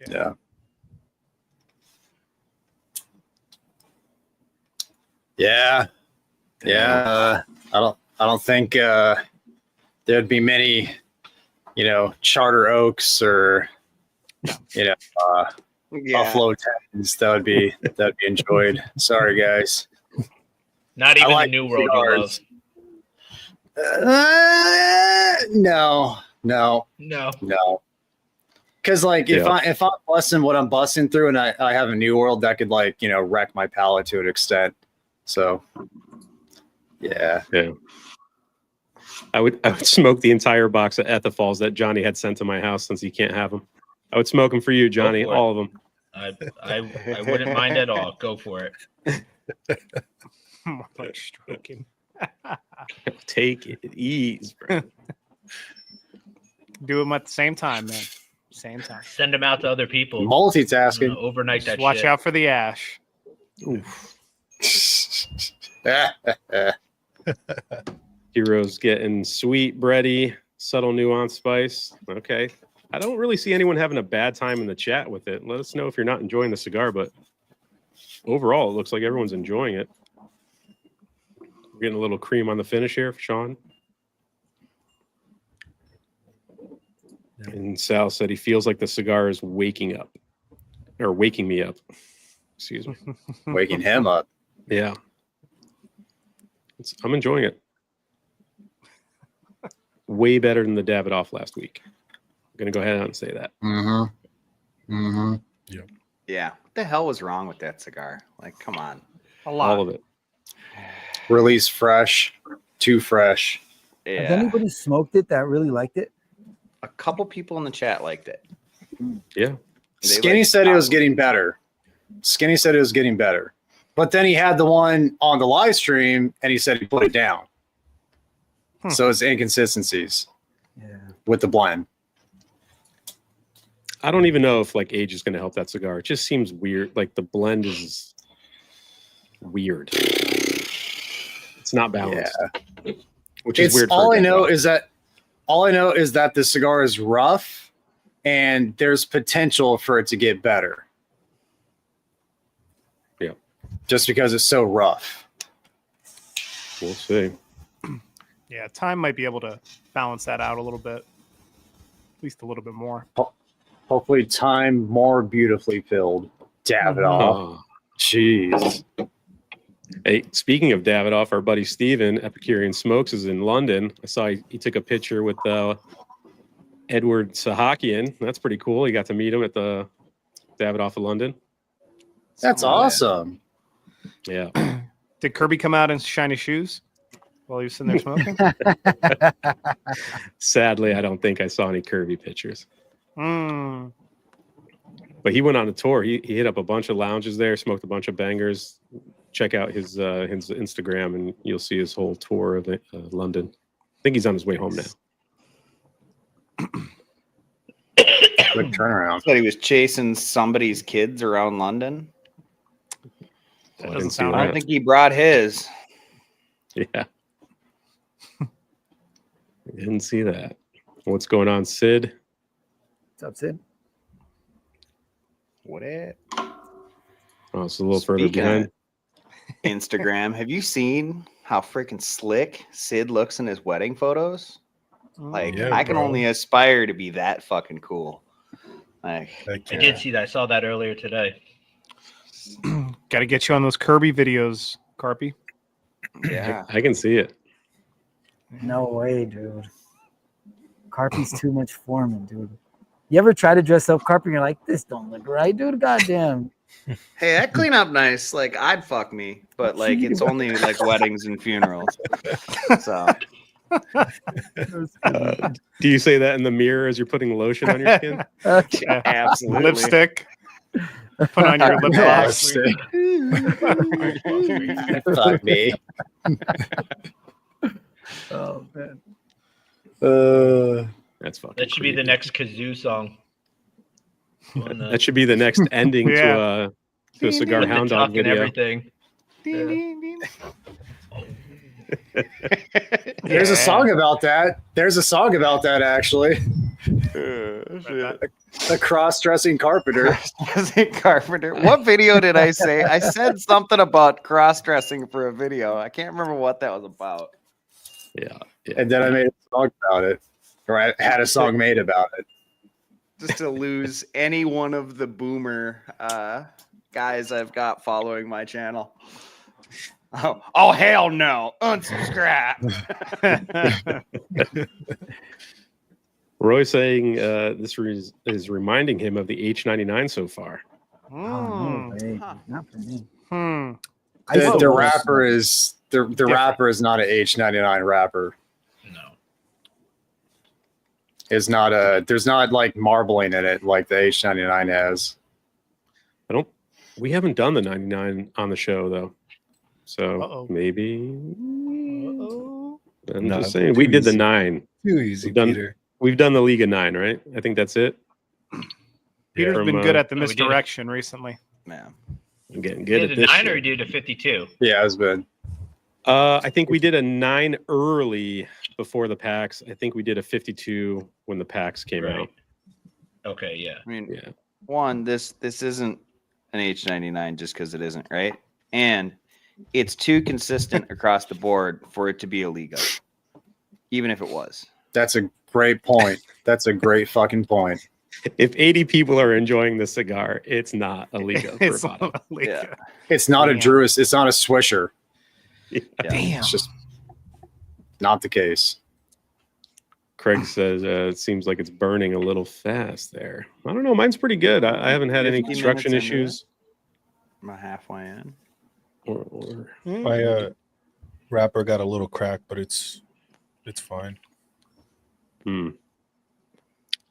Yeah. Yeah. Yeah. I don't think there'd be many, charter oaks or Buffalo Tens that would be enjoyed. Sorry, guys. Not even like the New World you love. cigars. No. No. Because if I'm busting what I'm busting through, and I have a New World that could wreck my palate to an extent. So yeah. I would smoke the entire box of Ethifals that Johnny had sent to my house since he can't have them. I would smoke them for you, Johnny, for it. all of them. I wouldn't mind at all. Go for it. more like stroking. Take it ease, bro. Do them at the same time, man. Same time. Send them out to other people. Multitasking. Overnight that Just watch shit. out for the ash. Oof. Heroes getting sweet, bready, subtle nuance spice. Okay. I don't really see anyone having a bad time in the chat with it. Let us know if you're not enjoying the cigar, but overall, it looks like everyone's enjoying it. We're getting a little cream on the finish here for Sean. And Sal said he feels like the cigar is waking up or waking me up. Excuse me. Waking him up. Yeah. I'm enjoying it. Way better than the Davidoff last week. I'm going to go ahead and say that. Mm-hmm. Mm-hmm. Yeah. What the hell was wrong with that cigar? Like, come on. A lot. All of it. Release fresh. Too fresh. Yeah. Has anybody smoked it that really liked it? A couple people in the chat liked it. Yeah. Skinny said it was getting better. But then he had the one on the live stream and he said he put it down. So it's inconsistencies with the blend. I don't even know if like age is going to help that cigar. It just seems weird. Like the blend is weird. It's not balanced. Yeah. Which is weird. All I know is that the cigar is rough and there's potential for it to get better. Yeah. Just because it's so rough. We'll see. Yeah, time might be able to balance that out a little bit. At least a little bit more. Hopefully time more beautifully filled. Davidoff. Oh. Jeez. Hey, speaking of Davidoff, our buddy Steven, Epicurean Smokes, is in London. I saw he took a picture with Edward Sahakian. That's pretty cool. He got to meet him at the Davidoff of London. That's awesome. Yeah. Did Kirby come out in shiny shoes while he was sitting there smoking? Sadly, I don't think I saw any Kirby pictures. Mm. But he went on a tour. He hit up a bunch of lounges there, smoked a bunch of bangers. Check out his Instagram, and you'll see his whole tour of London. I think he's on his way home now. Good turnaround. But he was chasing somebody's kids around London. I doesn't didn't see sound I that. don't think he brought his. Yeah. I didn't see that. What's going on, Sid? What's up, Sid? What it? Oh, it's a little further Speaking behind. of Instagram, have you seen how freaking slick Sid looks in his wedding photos? Like, Yeah, I can bro. only aspire to be that fucking cool. Like, Heck I yeah. did see that. I saw that earlier today. Got to get you on those Kirby videos, Carpy. yeah. I can see it. No way, dude. Carpy's too much for me, dude. You ever try to dress up Carpy and you're like, this don't look right, dude? Goddamn. Hey, I clean up nice. Like, I'd fuck me, but like, it's only like weddings and funerals. So, Do you say that in the mirror as you're putting lotion on your skin? Okay. absolutely. Lipstick. Put on your lip Oh, gloss. sick. Fuck me. Oh man. That's fucking. That should be the creepy. next kazoo song. That should be the next ending Yeah. to a Cigar with the Hound tuck Dog and video. everything. Ding, ding, ding. There's a song about that. There's a song about that actually. A cross-dressing carpenter. Cross-dressing carpenter. What video did I say? I said something about cross-dressing for a video. I can't remember what that was about. Yeah. And then I made a song about it, or I had a song made about it. Just to lose any one of the boomer guys I've got following my channel. Oh hell no! Unsubscribe. Roy's saying this is reminding him of the H99 so far. Oh, no way. Huh. Not for me. The rapper is the rapper is not an H99 rapper. No. Is not a there's not like marbling in it like the H99 has. We haven't done the 99 on the show though. So Uh-oh. maybe Uh-oh. I'm No, just saying we too did the easy. 9. Too easy, We've done- Peter. We've done the League of 9, right? I think that's it. Peter's From, been good at the we did it. misdirection recently. Man. I'm getting You good did at a this 9 shit. or you did a 52? Yeah, it's been. I think we did a 9 early before the packs. I think we did a 52 when the packs came Right. out. Okay, yeah. I mean, Yeah. one, this isn't an H99 just because it isn't, right? And it's too consistent across the board for it to be illegal, even if it was. That's a great point. That's a great fucking point. If 80 people are enjoying the cigar, it's not illegal. for It's a bottle. Yeah. It's not a Damn. Druis. It's not a Swisher. Yeah. Damn. It's just not the case. Craig says it seems like it's burning a little fast there. I don't know. Mine's pretty good. I haven't had any 50 construction minutes into issues. I'm halfway in. Or My wrapper got a little crack, but it's fine.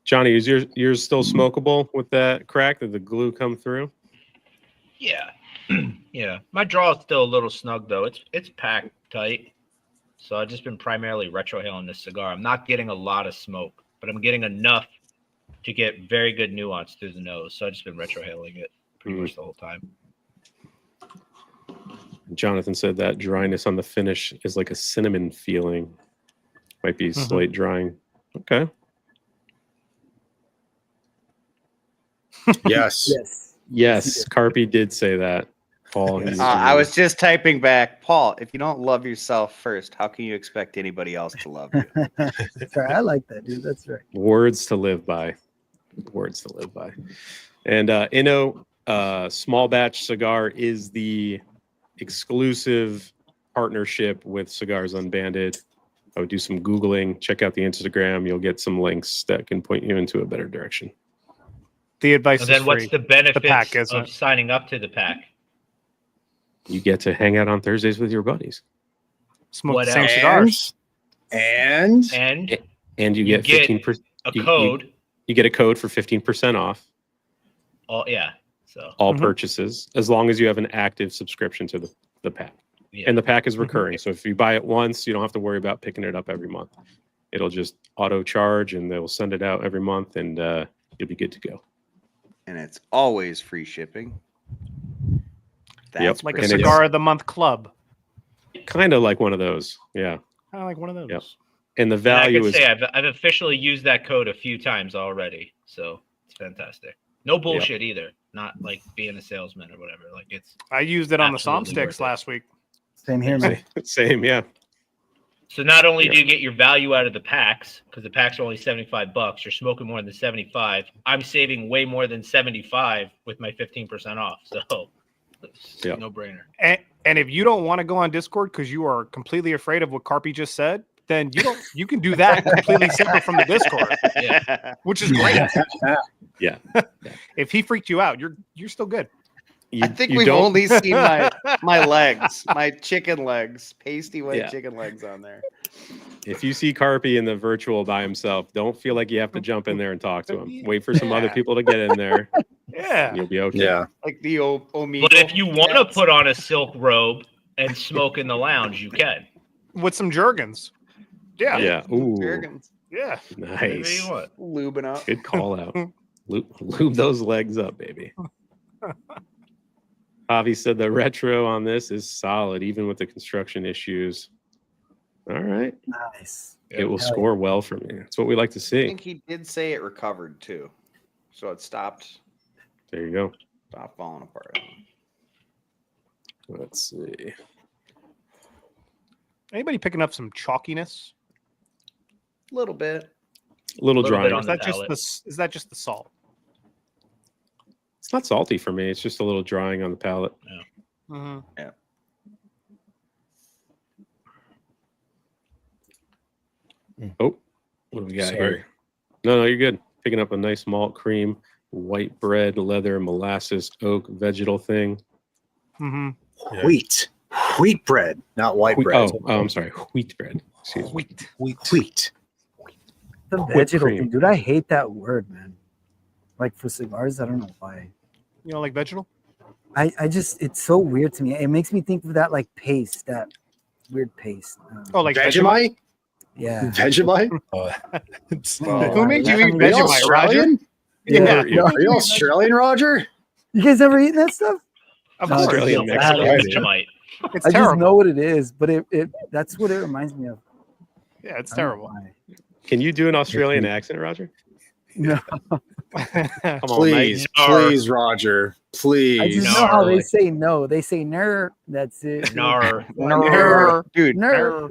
Johnny, is yours still smokable with that crack? Did the glue come through? Yeah. Yeah. My draw is still a little snug though. It's packed tight. So I've just been primarily retrohaling this cigar. I'm not getting a lot of smoke, but I'm getting enough to get very good nuance through the nose. So I've just been retrohaling it pretty much the whole time. Jonathan said that dryness on the finish is like a cinnamon feeling. Might be slight drying. Okay. Yes. Yes, Carpy did say that. Paul. he's- I was just typing back, Paul, if you don't love yourself first, how can you expect anybody else to love you? That's right. I like that, dude. That's right. Words to live by. Words to live by. And Inno Small Batch Cigar is the exclusive partnership with Cigars Unbanded. I would do some Googling, check out the Instagram. You'll get some links that can point you into a better direction. The advice And is then what's free. the benefits pack, isn't of it? signing up to the pack? You get to hang out on Thursdays with your buddies. Smoke What the same else? cigars. And And you You get get 15%. A You- code. You get a code for 15% off Oh yeah. So all Mhm. purchases, as long as you have an active subscription to the pack. yeah. And the pack is recurring. So if you buy it once, you don't have to worry about picking it up every month. It'll just auto charge and they'll send it out every month and you'll be good to go. And it's always free shipping. That's Like a And it's- cigar of the month club. Kind of like one of those. Yeah. Kind of like one of those. Yep. And the And I value can is say I've officially used that code a few times already. So it's fantastic. No bullshit either. Not like being a salesman or whatever. Like it's I used it on the Som Absolutely worth sticks it. last week. Same here, man. same. Yeah. so not only do you get your value out of the packs, because the packs are only $75, you're smoking more than 75. I'm saving way more than 75 with my 15% off. So it's Yeah. no brainer. And if you don't want to go on Discord because you are completely afraid of what Carpy just said, then you can do that completely separate from the Discord, Yeah. which is great. Yeah. If he freaked you out, you're still good. I think you we've don't- only seen my legs, my chicken legs, pasty white Yeah. chicken legs on there. If you see Carpy in the virtual by himself, don't feel like you have to jump in there and talk to him. Wait for some other Yeah. people to get in there. Yeah. You'll be okay. Yeah. Like the Omegle. But if you want to hats. put on a silk robe and smoke in the lounge, you can. With some Jergens. Yeah. Yeah. Ooh. Jergens, Yeah. Whatever you Nice. want. lubing up. Good call out. Lube those legs up, baby. Javi said the retro on this is solid, even with the construction issues. All right. Nice. It will Hell score well for me. That's what we like to I see. think he did say it recovered too, so it stopped There you go. falling apart. Let's see. Anybody picking up some chalkiness? A little bit. A little Little dry. bit Or on is the that just palate. the is that just the salt? It's not salty for me. It's just a little drying on the palate. Mm-hmm. Oh, what do we got Sorry. here? No, you're good. Picking up a nice malt cream, white bread, leather, molasses, oak, vegetal thing. Mm-hmm. Yeah. Wheat bread, not white bread. Oh, I'm sorry. Wheat bread. Excuse me. Wheat. The Whipped vegetal cream. thing, dude. I hate that word, man. Like for cigars, I don't know why. You know, like vegetal? I just it's so weird to me. It makes me think of that like paste, that weird paste. Oh, like Vegemite? Vegemite? Yeah. Vegemite? Who made you I eat mean, Are you Vegemite, Roger? Australian? Yeah. Yeah. Are you Australian, Roger? You guys ever eaten that stuff? Of No, course. Australian it's Mexican. bad. Vegemite. It's I just terrible. know what it is, but it that's what it reminds me of. Yeah, it's I don't know terrible. why. Can you do an Australian accent, Roger? No, Come on, Please, mate. please, Roger. I Please. just know how they Gnarly. say no. They say ner. That's it. Nar. Ner. Dude, Ner.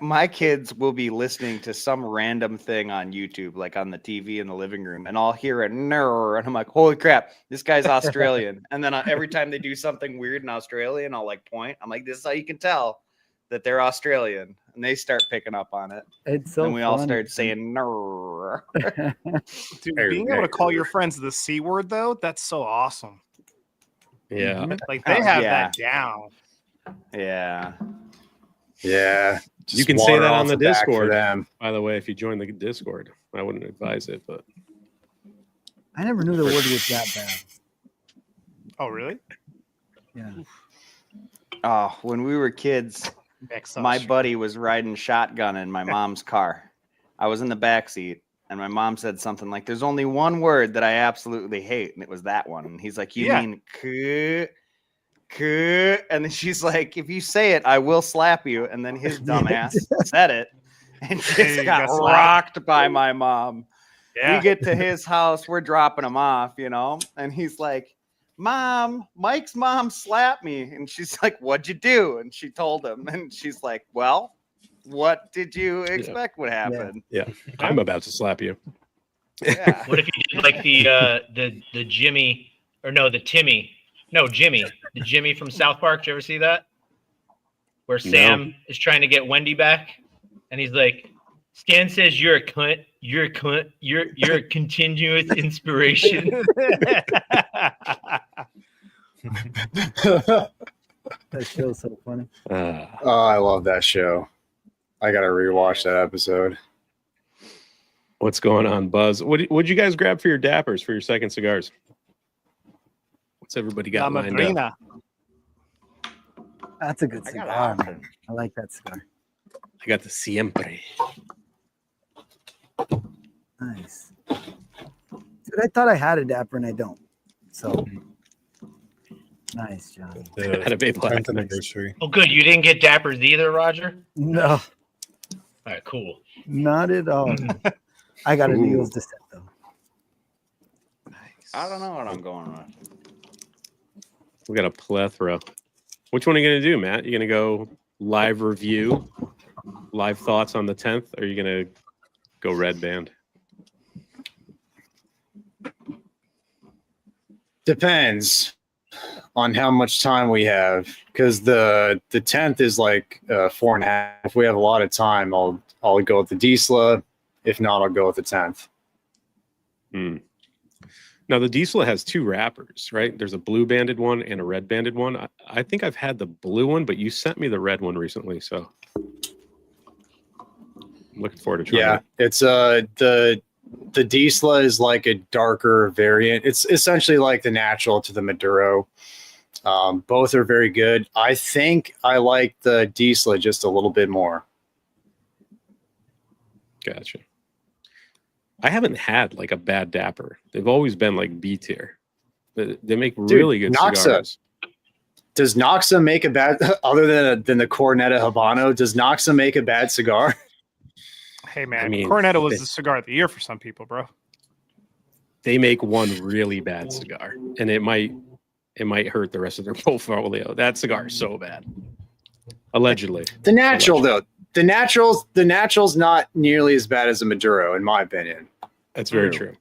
my kids will be listening to some random thing on YouTube, like on the TV in the living room, and I'll hear a ner, and I'm like, "Holy crap, this guy's Australian!" And then every time they do something weird in Australian, I'll like point. I'm like, "This is how you can tell that they're Australian," and they start picking up on it. It's so and we all funny. start saying ner. Dude, being able to call your friends the C word, though, that's so awesome. Yeah. Like, they have Yeah. that down. Yeah. Yeah. You Just can say water that on off the back for Discord. them. By the way, if you join the Discord, I wouldn't advise it, but I never knew the word was that bad. Oh, really? Yeah. Oh, when we were kids, my buddy was riding shotgun in my mom's car. I was in the back seat, and my mom said something like, "There's only one word that I absolutely hate," and it was that one. And he's like, "You Yeah. mean kuh?" And then she's like, "If you say it, I will slap you." And then his dumbass said it, and Hey, just you got got slapped. rocked by my mom. Yeah. We get to his house, we're dropping him off, and he's like, "Mom, Mike's mom slapped me." And she's like, "What'd you do?" And she told him, and she's like, "Well, what did you expect would happen?" I'm about to slap you. Yeah. What if you did like the Jimmy or no, the Timmy? No, Jimmy. The Jimmy from South Park. Did you ever see that? Where Sam is trying to get Wendy back, and he's like, "Stan says you're a cunt. You're a cunt. You're a continuous inspiration." That show's so funny. Oh, I love that show. I gotta rewatch that episode. What's going on, Buzz? What'd you guys grab for your dappers for your second cigars? What's everybody La got lined up? Madrina. That's a good I got cigar, options. man. I like that cigar. I got the Siempre. Nice. Dude, I thought I had a dapper and I don't. So nice, Johnny. Had a The vape black. 10th anniversary. Oh, good. You didn't get dappers either, Roger. No, All right, cool. not at all. I got a Ooh. Neil's Descent though. I don't know what I'm going with. We got a plethora. Which one are you gonna do, Matt? You gonna go live review, live thoughts on the 10th, or are you gonna go red band? Depends on how much time we have, because the 10th is like 4.5. If we have a lot of time, I'll go with the Diesel. If not, I'll go with the 10th. Now the Diesel has two wrappers, right? There's a blue banded one and a red banded one. I think I've had the blue one, but you sent me the red one recently, so I'm looking forward to trying Yeah, it. it's the The Diesla is like a darker variant. It's essentially like the natural to the Maduro. Both are very good. I think I like the Diesla just a little bit more. Gotcha. I haven't had like a bad Dapper. They've always been like B tier. But they make really good Noxa. cigars. Does Noxa make a bad, other than the Cornetta Habano, does Noxa make a bad cigar? Hey man, I mean, Cornetto was the cigar of the year for some people, bro. They make one really bad cigar, and it might hurt the rest of their portfolio. That cigar is so bad. Allegedly. The natural though, the natural's not nearly as bad as a Maduro, in my opinion. That's very true.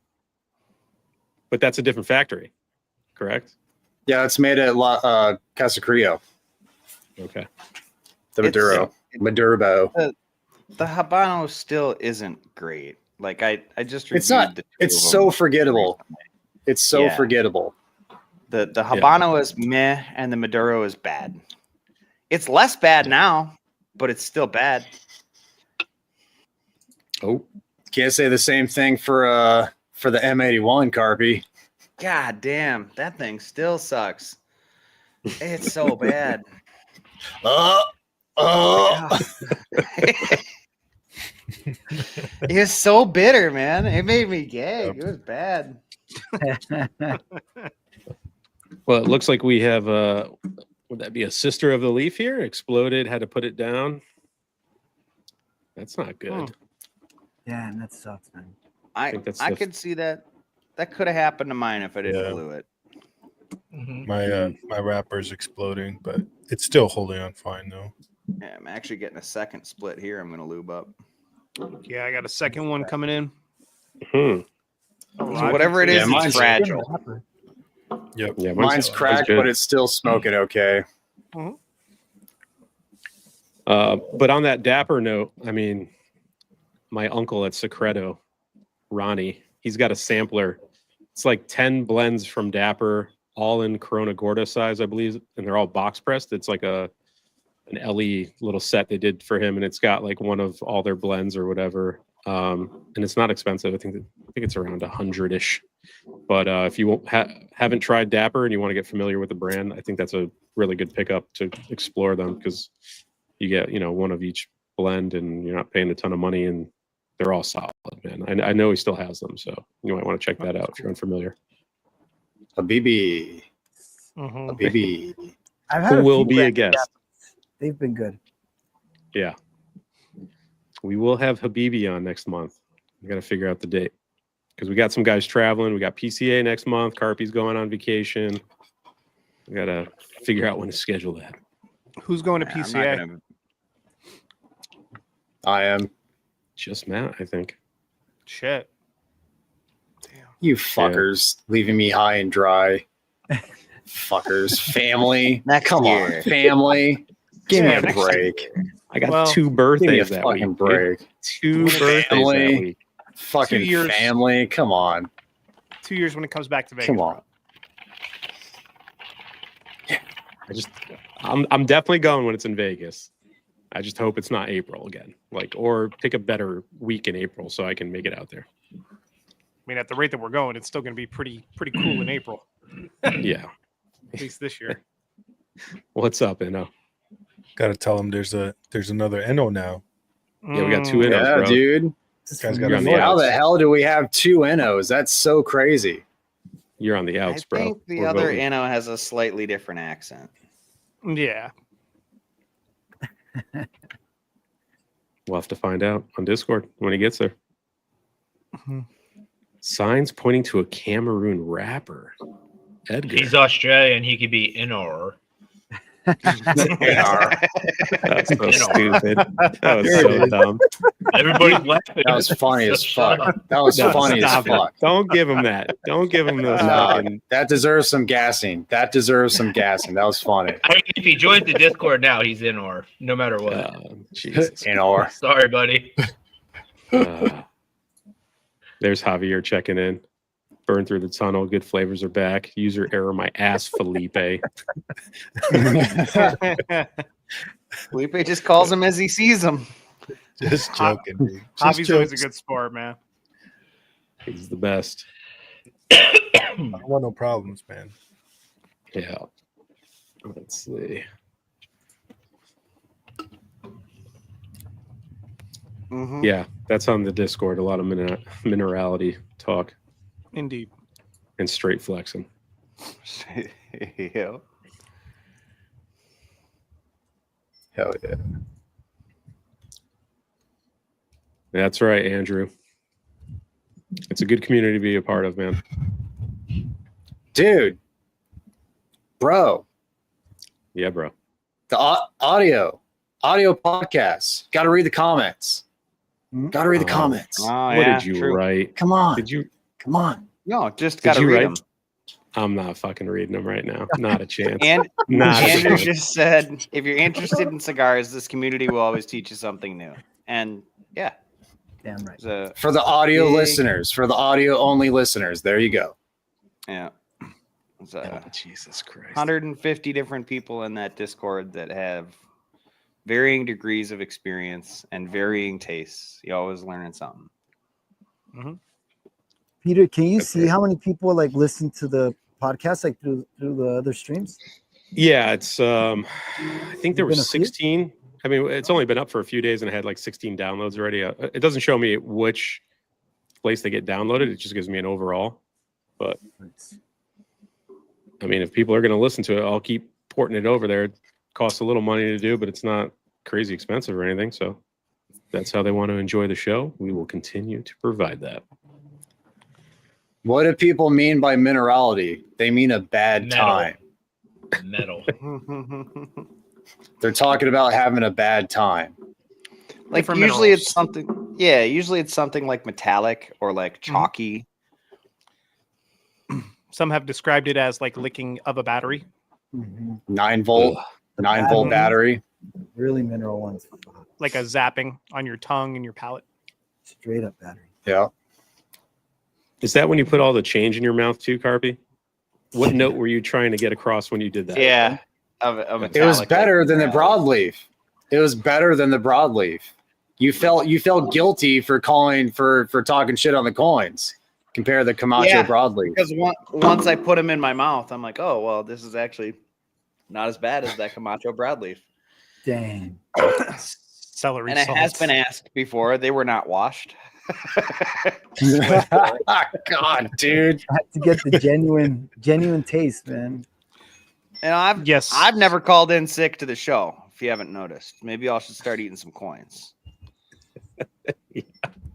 But that's a different factory, correct? Yeah, it's made at Casa Crio. Okay. The Maduro. Maduro. The Habano still isn't great. Like I just It's reviewed not. the two It's of so them forgettable. recently. It's so Yeah. forgettable. The Habano is meh and the Maduro is bad. It's less bad now, but it's still bad. Oh, Can't say the same thing for the M81 Carpy. God damn, that thing still sucks. It's so bad. It was so bitter, man. It made me gag. It was bad. well, it looks like we have would that be a sister of the leaf here? Exploded, had to put it down. That's not good. Damn, that sucks, man. I think that's I the- could see that. That could have happened to mine if I didn't Yeah. glue it. My wrapper's exploding, but it's still holding on fine though. Yeah, I'm actually getting a second split here. I'm gonna lube up. Yeah, I got a second one coming in. Hmm. So whatever it Yeah, is, mine's- it's fragile. Yep. Yeah, Mine's cracked, good. but it's still smoking okay. But on that Dapper note, I mean, my uncle at Secreto, Ronnie, he's got a sampler. It's like 10 blends from Dapper, all in Corona Gorda size, I believe, and they're all box pressed. It's like an LE little set they did for him, and it's got like one of all their blends or whatever. And it's not expensive. I think it's around 100-ish. But if you haven't tried Dapper and you want to get familiar with the brand, I think that's a really good pickup to explore them, because you get one of each blend and you're not paying a ton of money, and they're all solid, man. I know he still has them, so you might want to check that out if you're unfamiliar. Habibi. Mhm. Habibi. I've had Who a will few be a random guest? Dappers. They've been good. Yeah. We will have Habibi on next month. We got to figure out the date, because we got some guys traveling. We got PCA next month. Carpy's going on vacation. We got to figure out when to schedule that. Who's going to Yeah, I'm not PCA? gonna- I am. Just Matt, I think. Shit. You fuckers leaving me high and dry. Fuckers. Family. Next Come year. on, family. Give me Yeah, a next break. I got Well, two Give me a birthdays that fucking week. Dude. break. Two birthdays Family. that week. Fucking 2 years. family. Come on. 2 years when it comes back to Vegas. Come on. I'm definitely going when it's in Vegas. I just hope it's not April again. Or pick a better week in April so I can make it out there. I mean, at the rate that we're going, it's still going to be pretty cool in April, Yeah. at least this year. What's up, Inno? Got to tell him there's another Eno now. Yeah, we got two Innos, Yeah, bro. dude. Guy's got You're a on the How outs. the hell do we have two Nos? That's so crazy. You're on the I outs, bro. think the We're other voting. Inno has a slightly different accent. Yeah. We'll have to find out on Discord when he gets there. Mhm. Signs pointing to a Cameroon rapper. Edgar. He's Australian. He could be Inor. That's so stupid. That was so dumb. Everybody's laughing. That was funny So as shut fuck. up. That was No, funny as stop it. fuck. Don't give him that. Don't give him those No, fucking. that deserves some gassing. That deserves some gassing. That was funny. I mean, if he joins the Discord now, he's Inor, no matter what. Jesus. Sorry, buddy. There's Javier checking in. Burn through the tunnel. Good flavors are back. User error my ass, Felipe. Felipe just calls him as he sees him. Just joking, dude. Just Javi's always a jokes. good sport, man. He's the best. I don't want no problems, man. Yeah. Let's see. Mhm. Yeah, that's on the Discord. A lot of minerality talk Indeed. and straight flexing. Yeah. Hell yeah. That's right, Andrew. It's a good community to be a part of, man. Dude. Bro. Yeah, bro. The audio podcasts. Got to read the comments. Got to read the Oh. comments. Oh, What yeah, did you true. write? Come on. Did you? Come on. No, just Did got to you read write? them. I'm not fucking reading them right now. Not a chance. And Not a Andrew chance. just said, if you're interested in cigars, this community will always teach you something new. And yeah, Damn right. the For the audio Big- listeners, for the audio only listeners, there you go. yeah, there's Oh, Jesus Christ. 150 different people in that Discord that have varying degrees of experience and varying tastes. You always learning something. Peter, can you That's see it. how many people like listen to the podcast like through the other streams? Yeah, it's I think there Been was a few? 16. I mean, it's only been up for a few days and it had like 16 downloads already. It doesn't show me which place they get downloaded. It just gives me an overall. But I mean, if people are going to listen to it, I'll keep porting it over there. It costs a little money to do, but it's not crazy expensive or anything. So that's how they want to enjoy the show. We will continue to provide that. What do people mean by minerality? They mean a bad Metal. time. Metal. They're talking about having a bad time. Like Different usually minerals. it's something. Yeah, usually it's something like metallic or like chalky. Some have described it as like licking of a battery. 9 volt, Ugh. 9 volt Mhm. battery. Really mineral ones. Like a zapping on your tongue and your palate. Straight up battery. Yeah. Is that when you put all the change in your mouth too, Carpy? What note were you trying to get across when you did that? Yeah, of It was metallic, better like, than the broadleaf. It was better than the broadleaf. You felt guilty for talking shit on the coins. Compare the Camacho Yeah, broadleaf. Because once I put them in my mouth, I'm like, oh well, this is actually not as bad as that Camacho broadleaf. Dang. Celery And it has salts. been asked before; they were not washed. God, dude. I had to get the genuine taste, man. And I've never called in sick to the show. If you haven't noticed, maybe I should start eating some coins.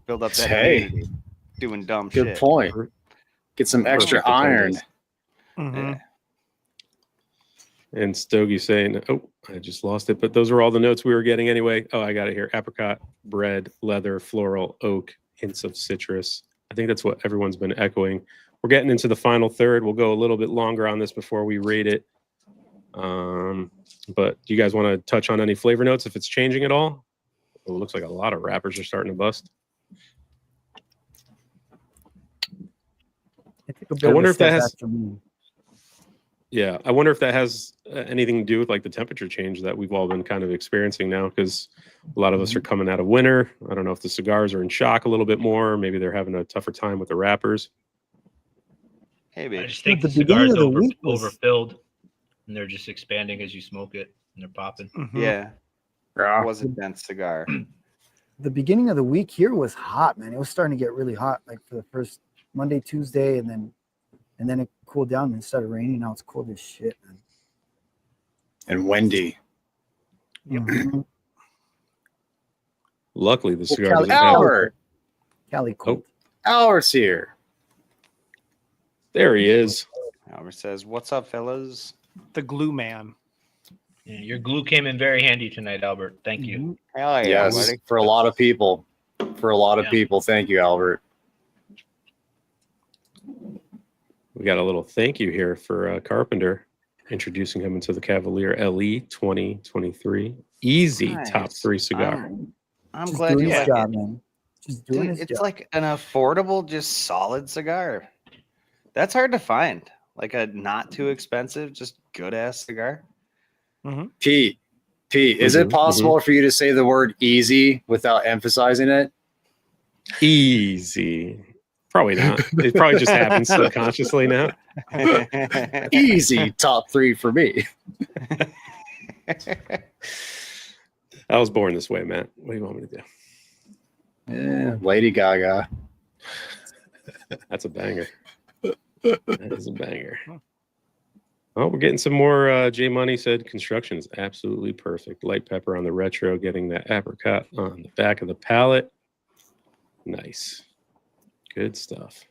Build up that Hey. immunity, doing dumb Good shit. point. Get some extra Perfect iron. potatoes. Mhm. Yeah. And Stogie saying, oh, I just lost it. But those are all the notes we were getting anyway. Oh, I got it here. Apricot, bread, leather, floral, oak, hints of citrus. I think that's what everyone's been echoing. We're getting into the final third. We'll go a little bit longer on this before we rate it. But do you guys want to touch on any flavor notes if it's changing at all? Oh, it looks like a lot of wrappers are starting to bust. I took a bit I of a wonder if that step has- back from me. Yeah, I wonder if that has anything to do with like the temperature change that we've all been kind of experiencing now, because a lot of us are coming out of winter. I don't know if the cigars are in shock a little bit more. Maybe they're having a tougher time with the wrappers. Hey, I babe. just think the the beginning cigars of the week was- overfilled, and they're just expanding as you smoke it, and they're popping. Mhm. Yeah, Yeah. it was a dense cigar. The beginning of the week here was hot, man. It was starting to get really hot, like for the first Monday, Tuesday, and then it cooled down and it started raining. Now it's cold as shit, man. And windy. Mhm. Luckily, the cigar Cali- doesn't have. Albert. Cali cold. Albert's here. There he is. Albert says, "What's up, fellas?" The glue man. Yeah, your glue came in very handy tonight, Albert. Thank you. Mhm. Hell yeah, Yes, buddy. for a lot of people. For a lot of Yeah. people. Thank you, Albert. We got a little thank you here for Carpenter, introducing him into the Cavalier LE 2023 Easy Nice. Top 3 cigar. I'm Just glad doing you his like job, it. man. Just doing Dude, his it's job. like an affordable, just solid cigar. That's hard to find. Like a not too expensive, just good ass cigar. Pete, is it Mhm, possible for you to say the word easy without emphasizing it? Easy. Probably not. It probably just happens subconsciously now. Easy top 3 for me. I was born this way, Matt. What do you want me to do? Yeah, Lady Gaga. That's a banger. That is a banger. Oh, we're getting some more. J Money said construction is absolutely perfect. Light pepper on the retro, getting that apricot on the back of the palate. Nice. Good stuff.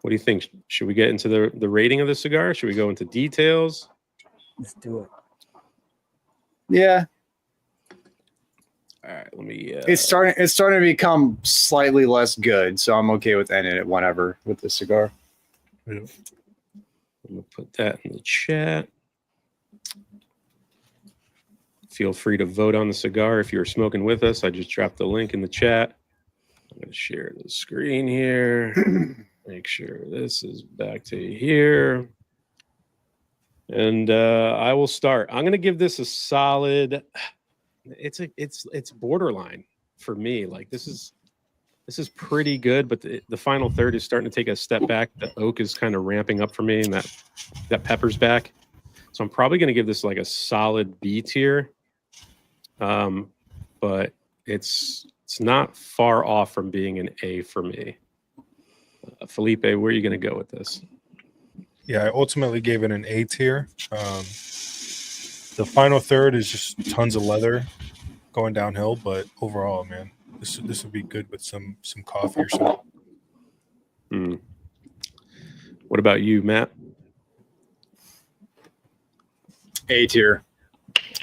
What do you think? Should we get into the rating of the cigar? Should we go into details? Let's do it. Yeah, All right, let me. it's starting to become slightly less good, so I'm okay with ending it whenever with the cigar. Yeah. I'm gonna put that in the chat. Feel free to vote on the cigar if you're smoking with us. I just dropped the link in the chat. I'm going to share the screen here. Make sure this is back to here. And I will start. I'm going to give this a solid. It's borderline for me. Like this is pretty good, but the final third is starting to take a step back. The oak is kind of ramping up for me, and that pepper's back. So I'm probably going to give this like a solid B tier. But it's not far off from being an A for me. Felipe, where are you going to go with this? Yeah, I ultimately gave it an A tier. The final third is just tons of leather going downhill, but overall, man, this would be good with some coffee or something. What about you, Matt? A tier.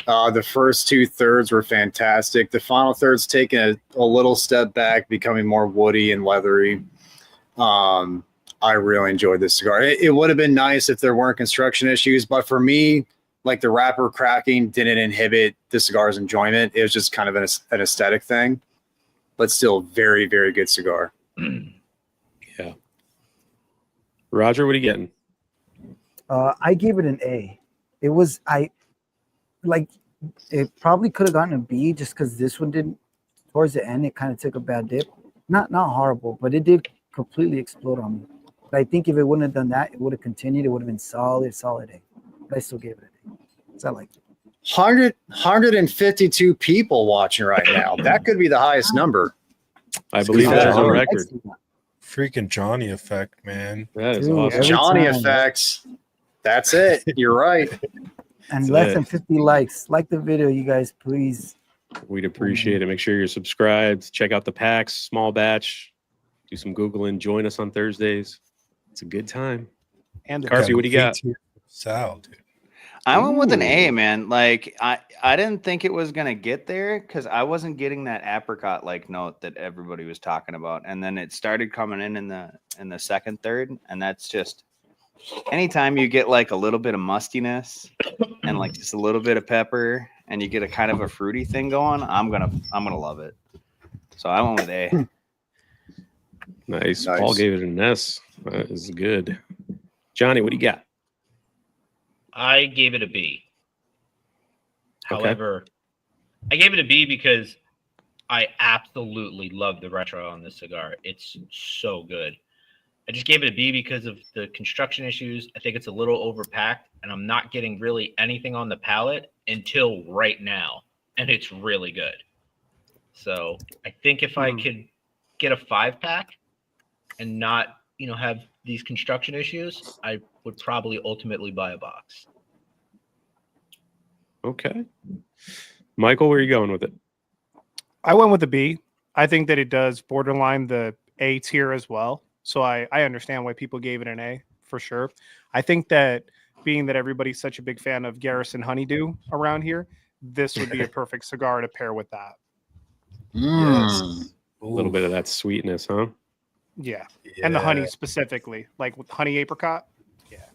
The first 2/3 were fantastic. The final third's taken a little step back, becoming more woody and leathery. I really enjoyed this cigar. It would have been nice if there weren't construction issues, but for me, like the wrapper cracking didn't inhibit the cigar's enjoyment. It was just kind of an aesthetic thing, but still very, very good cigar. Yeah. Roger, what are you getting? I gave it an A. It was it probably could have gotten a B just because this one didn't. Towards the end, it kind of took a bad dip. Not horrible, but it did completely explode on me. But I think if it wouldn't have done that, it would have continued. It would have been solid A. But I still gave it an A. So I liked it. 152 people watching right now. That could be the highest number. I believe that is on record. Freaking Johnny effect, man. That is Dude, awesome. Johnny time. effects. That's it. You're right. And That's less it. than 50 likes. Like the video, you guys, please. We'd appreciate it. Make sure you're subscribed. Check out the packs, small batch. Do some Googling. Join us on Thursdays. It's a good time. And the Carsey, what do you got? Sal, dude. I went with an A, man. Like I didn't think it was gonna get there because I wasn't getting that apricot like note that everybody was talking about, and then it started coming in the second third, and that's just anytime you get like a little bit of mustiness and like just a little bit of pepper, and you get a kind of a fruity thing going, I'm gonna love it. So I went with A. Nice. Paul gave it an S. That is good. Johnny, what do you got? I gave it a B. Okay. However, I gave it a B because I absolutely love the retro on this cigar. It's so good. I just gave it a B because of the construction issues. I think it's a little overpacked, and I'm not getting really anything on the palate until right now, and it's really good. So I think if I could get a 5-pack and not, have these construction issues, I would probably ultimately buy a box. Okay. Michael, where are you going with it? I went with a B. I think that it does borderline the A tier as well. So I understand why people gave it an A for sure. I think that being that everybody's such a big fan of Garrison Honeydew around here, this would be a perfect cigar to pair with that. Yes. A little bit of that sweetness, huh? Yeah. And the honey specifically, like with honey apricot. Yeah.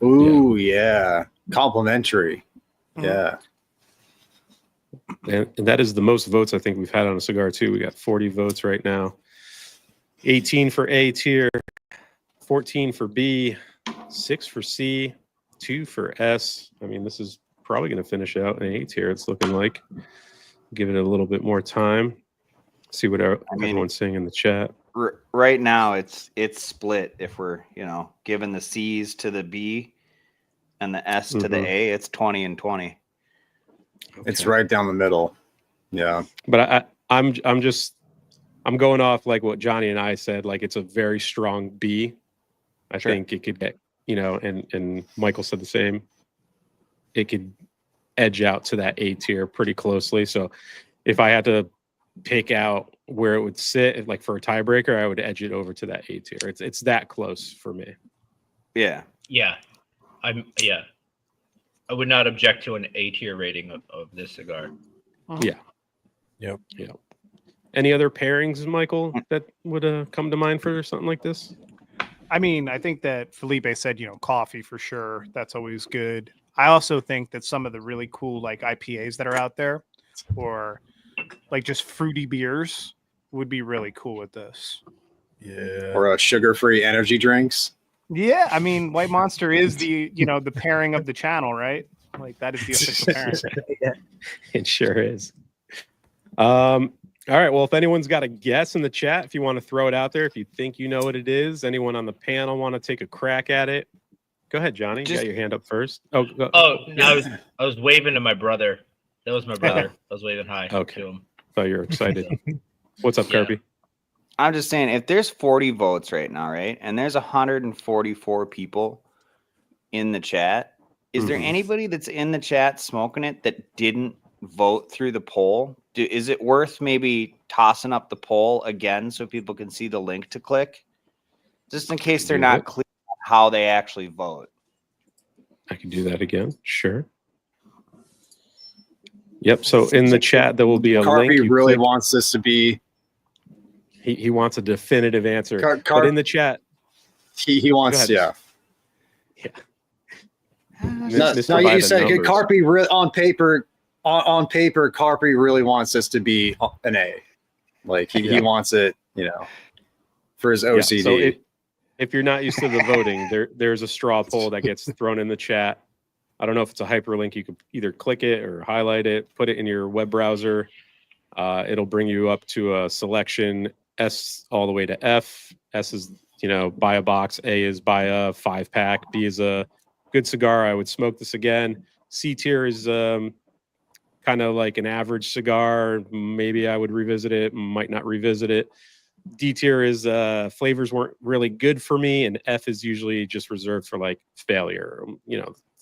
Ooh, yeah. Complimentary. Yeah. And that is the most votes I think we've had on a cigar too. We got 40 votes right now. 18 for A tier, 14 for B, 6 for C, 2 for S. I mean, this is probably going to finish out in A tier. It's looking like. Give it a little bit more time. See what everyone's saying in the chat. Right now, it's split. If we're giving the C's to the B and the S to the A, it's 20 and 20. It's right down the middle. Yeah. But I'm going off like what Johnny and I said. Like it's a very strong B. I think it could get, and Michael said the same. It could edge out to that A tier pretty closely. So if I had to pick out where it would sit, like for a tiebreaker, I would edge it over to that A tier. It's that close for me. Yeah. Yeah. I would not object to an A tier rating of this cigar. Yeah. Yep. Any other pairings, Michael, that would come to mind for something like this? I mean, I think that Felipe said, coffee for sure. That's always good. I also think that some of the really cool like IPAs that are out there, or like just fruity beers, would be really cool with this. Yeah. Or sugar-free energy drinks. Yeah, I mean, White Monster is the the pairing of the channel, right? Like that is the official pairing. It sure is. All right. Well, if anyone's got a guess in the chat, if you want to throw it out there, if you think you know what it is, anyone on the panel want to take a crack at it? Go ahead, Johnny. You got your hand up first. No, I was waving to my brother. That was my brother. I was waving hi to him. Thought you were excited. What's up, Kirby? I'm just saying, if there's 40 votes right now, right, and there's 144 people in the chat, is there anybody that's in the chat smoking it that didn't vote through the poll? Is it worth maybe tossing up the poll again so people can see the link to click, just in case they're not clear on how they actually vote? I can do that again. Sure. Yep. So in the chat, there will be a link. Carpy really wants this to be. He wants a definitive answer. But in the chat, he wants, yeah. No, you said Carpy on paper. On paper, Carpy really wants this to be an A. Like he wants it, for his OCD. Yeah, so if you're not used to the voting, there's a straw poll that gets thrown in the chat. I don't know if it's a hyperlink. You could either click it or highlight it, put it in your web browser. It'll bring you up to a selection S all the way to F. S is, buy a box. A is buy a 5-pack. B is a good cigar. I would smoke this again. C tier is kind of like an average cigar. Maybe I would revisit it, might not revisit it. D tier is flavors weren't really good for me, and F is usually just reserved for like failure.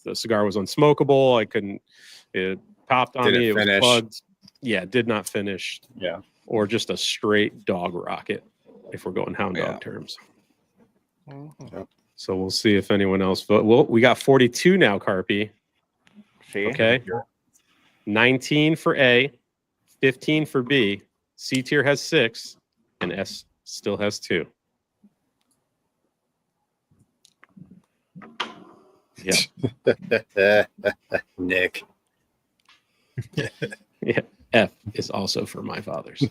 The cigar was unsmokable. I couldn't. It popped on me. It was plugged. Yeah, did not finish. Yeah, or just a straight dog rocket if we're going hound dog terms. So we'll see if anyone else vote. Well, we got 42 now, Carpy. Okay. 19 for A, 15 for B. C tier has 6, and S still has 2. Yeah. Nick. Yeah. F is also for my fathers.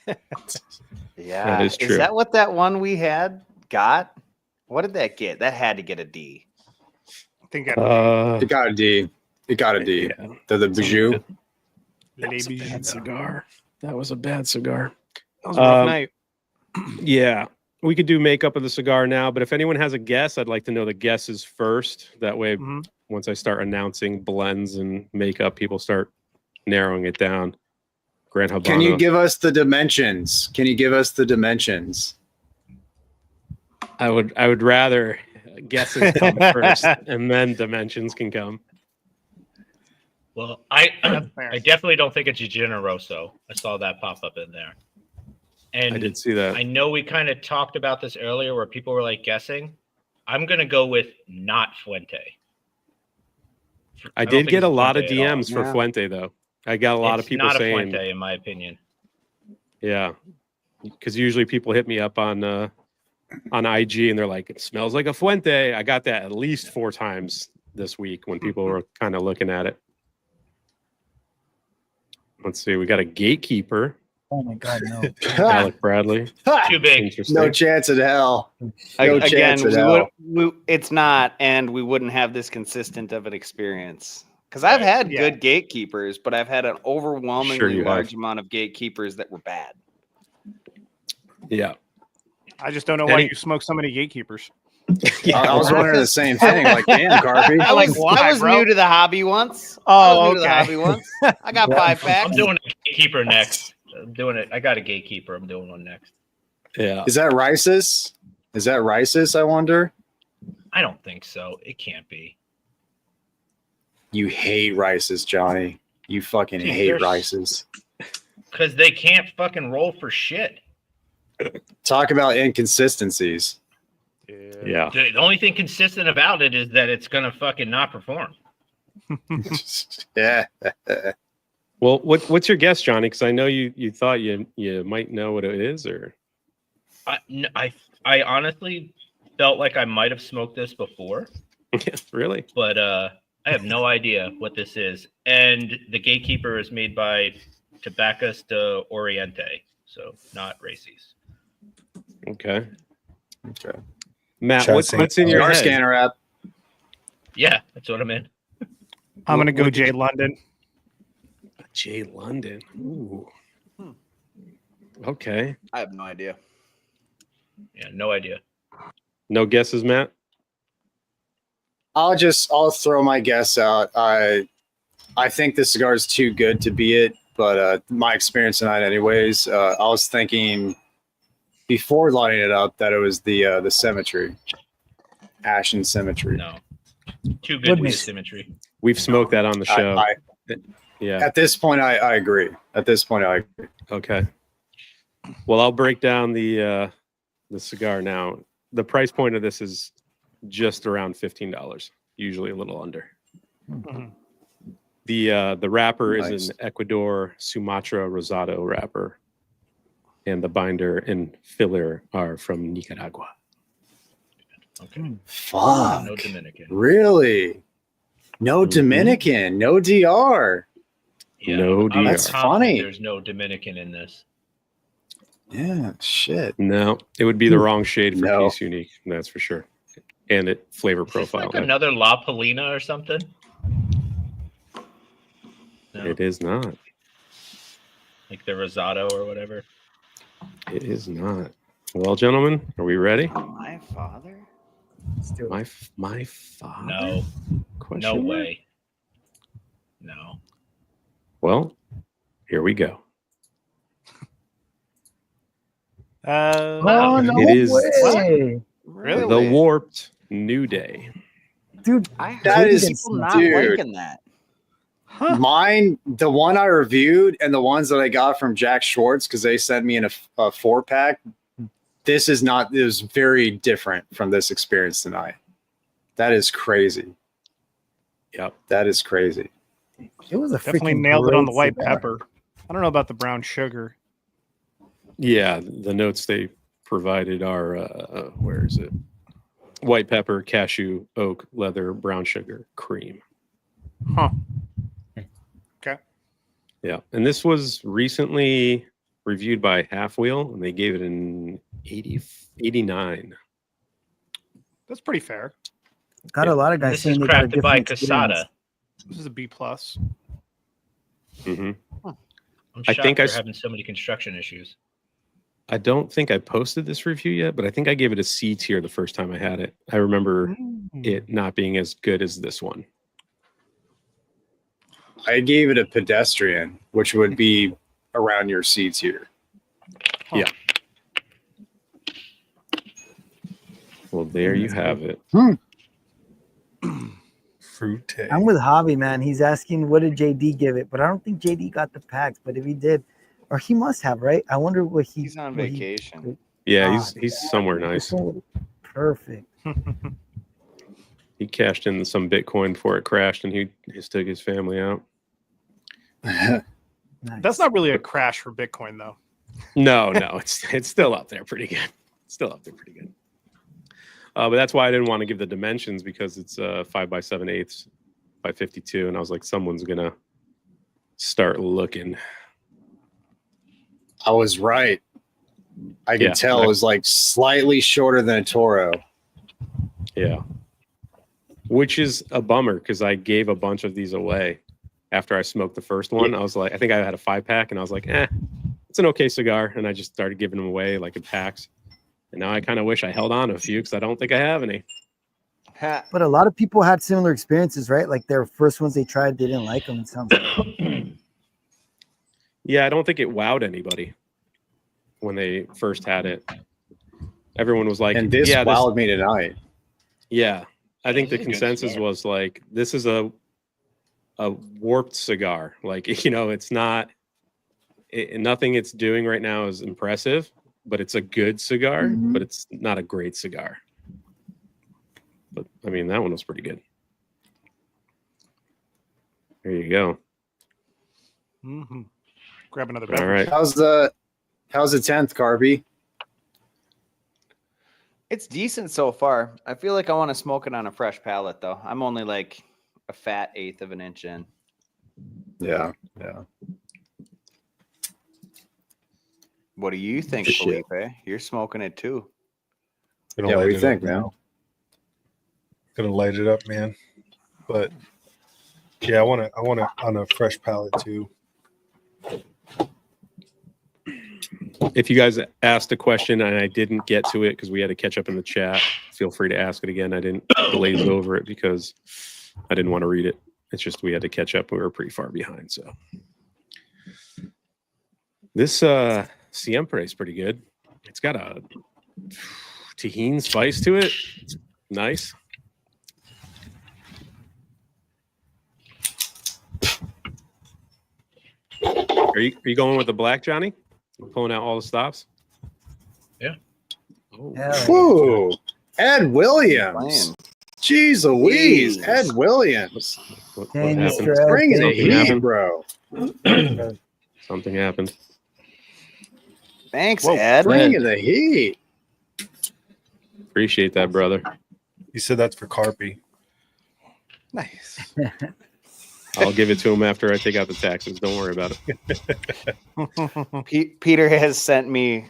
Yeah. That is true. Is that what that one we had got? What did that get? That had to get a D. I think it got a D. It got a D. Yeah. The Bijou. That's a bad cigar. That was a bad cigar. That was a rough night. Yeah. We could do makeup of the cigar now, but if anyone has a guess, I'd like to know the guesses first. That way, once I start announcing blends and makeup, people start narrowing it down. Grand Habano. Can you give us the dimensions? I would rather guesses come first, and then dimensions can come. Well, I definitely don't think it's a Generoso. I saw that pop up in there. And I did see that. I know we kind of talked about this earlier where people were like guessing. I'm going to go with not Fuente. I did get a lot of DMs for Fuente, though. I got a lot of people saying. Not a Fuente, in my opinion. Yeah. Because usually people hit me up on IG and they're like, it smells like a Fuente. I got that at least 4 times this week when people were kind of looking at it. Let's see. We got a Gatekeeper. Oh my God, no. Alec Bradley. Too big. No chance in hell. It's not, and we wouldn't have this consistent of an experience. Because I've had good gatekeepers, but I've had an overwhelmingly large amount of gatekeepers that were bad. Yeah. I just don't know why you smoke so many gatekeepers. I was wondering the same thing. Like, damn, Carpy. I was, why, I was bro? new to the hobby once. Oh, I was new to the okay. hobby once. I got 5 packs. I'm doing a gatekeeper next. I'm doing it. I got a gatekeeper. I'm doing one next. Yeah. Is that Rices? Is that Rices, I wonder? I don't think so. It can't be. You hate Rices, Johnny. You fucking Dude, hate they're Rices. Because they can't fucking roll for shit. Talk about inconsistencies. Yeah. The only thing consistent about it is that it's gonna fucking not perform. Yeah. Well, what's your guess, Johnny? Because I know you thought you might know what it is, or I honestly felt like I might have smoked this before, really? but I have no idea what this is. And the gatekeeper is made by Tabacas de Oriente, so not Races. Okay. Okay. Matt, Try what's saying- in your Cigar head? scanner app. Yeah, that's what I'm in. I'm gonna go What- Jay London. Jay London. Ooh. Okay. I have no idea. Yeah, no idea. No guesses, Matt? I'll throw my guess out. I think this cigar is too good to be it, but my experience tonight, anyways. I was thinking before lighting it up that it was the Symmetry, Ashen Symmetry. No. Too good to be Goodness. symmetry. We've smoked that on the show. Yeah. At this point, I agree. At this point, I agree. Okay. Well, I'll break down the cigar now. The price point of this is just around $15, usually a little under. Mhm. The wrapper Nice. is an Ecuador Sumatra Rosado wrapper, and the binder and filler are from Nicaragua. Okay. Fuck. No Dominican. Really? No Mhm. Dominican. No DR. Yeah, No I'm DR. That's confident funny. There's no Dominican in this. Yeah. Shit. No, it would be the wrong shade for No. Peace Unique, that's for sure. And it flavor Is this profile. like another La Polina or something? No, It is not. like the Rosado or whatever. It is not. Well, gentlemen, are we ready? My father? Let's do it. My father? No, Question no mark? way. No. Well, here we go. Oh, no It is- way. Really? The Warped New Day. Dude, I That heard is- people not dude. liking that. Mine, the one I reviewed and the ones that I got from Jack Schwartz, because they sent me in a 4-pack. This is not, it was very different from this experience tonight. That is crazy. Yep. That is crazy. it was a Definitely freaking nailed it on great the white cigar. pepper. I don't know about the brown sugar. Yeah, the notes they provided are where is it? White pepper, cashew, oak, leather, brown sugar, cream. Huh. Okay. Yeah, and this was recently reviewed by Half Wheel, and they gave it an 89. That's pretty fair. Got a lot of guys This is saying they got a crafted by different experience. Casada. This is a B plus. hmm I'm I shocked think they're I s- having so many construction issues. I don't think I posted this review yet, but I think I gave it a C tier the first time I had it. I remember it not being as good as this one. I gave it a pedestrian, which would be around your seats here. Well, there you have it. Fruit. I'm with Javi, man. He's asking what did JD give it, but I don't think JD got the packs. But if he did, or he must have, right? I wonder what He's on what he- vacation. Yeah, Ah, he's somewhere nice. Perfect. He cashed in some Bitcoin before it crashed, and he just took his family out. Nice. That's not really a crash for Bitcoin, though. No, it's still up there pretty good. Still up there pretty good. But that's why I didn't want to give the dimensions, because it's 5 by 7/8 by 52, and I was like, someone's gonna start looking. I was right. I could Yeah, tell it was like slightly shorter than a Toro. Yeah, which is a bummer because I gave a bunch of these away after I smoked the first one. I was like, I think I had a 5-pack, and I was like, it's an okay cigar, and I just started giving them away like in packs. And now I kind of wish I held on to a few because I don't think I have any. Ha. But a lot of people had similar experiences, right? Like their first ones they tried, they didn't like them. It sounds like. Yeah, I don't think it wowed anybody when they first had it. Everyone was like, And this yeah, wowed me tonight. Yeah, I think the This is a good consensus cigar. was like, this is a warped cigar. Like, you know, it's not, nothing it's doing right now is impressive, but it's a good cigar, Mhm. but it's not a great cigar. But I mean, that one was pretty good. There you go. Mhm. Grab another All beverage. right. How's the 10th, Carby? It's decent so far. I feel like I want to smoke it on a fresh palate, though. I'm only like a fat 1/8 of an inch in. Yeah. What do you think, Shit. Felipe? You're smoking it too. Gonna Yeah, what light do you it think, up, man? Gonna light it up, man. But yeah, I want it on a fresh palate too. If you guys asked a question and I didn't get to it because we had to catch up in the chat, feel free to ask it again. I didn't glaze over it because I didn't want to read it. It's just we had to catch up. We were pretty far behind. So this Siempre is pretty good. It's got a tahini spice to it. It's nice. Are you going with the black, Johnny? Pulling out all the stops? Yeah. Oh. Hell yeah. Whew. Ed Williams. Playing. Jeez Louise. Jeez. Ed Williams. What Dang, happened? Mr. Ed, Bringing the thank Something heat, happened? bro. Something happened. Thanks, Whoa, Ed. Bringing the heat. Appreciate that, brother. You said that's for Carpy. Nice. I'll give it to him after I take out the taxes. Don't worry about it. Peter has sent me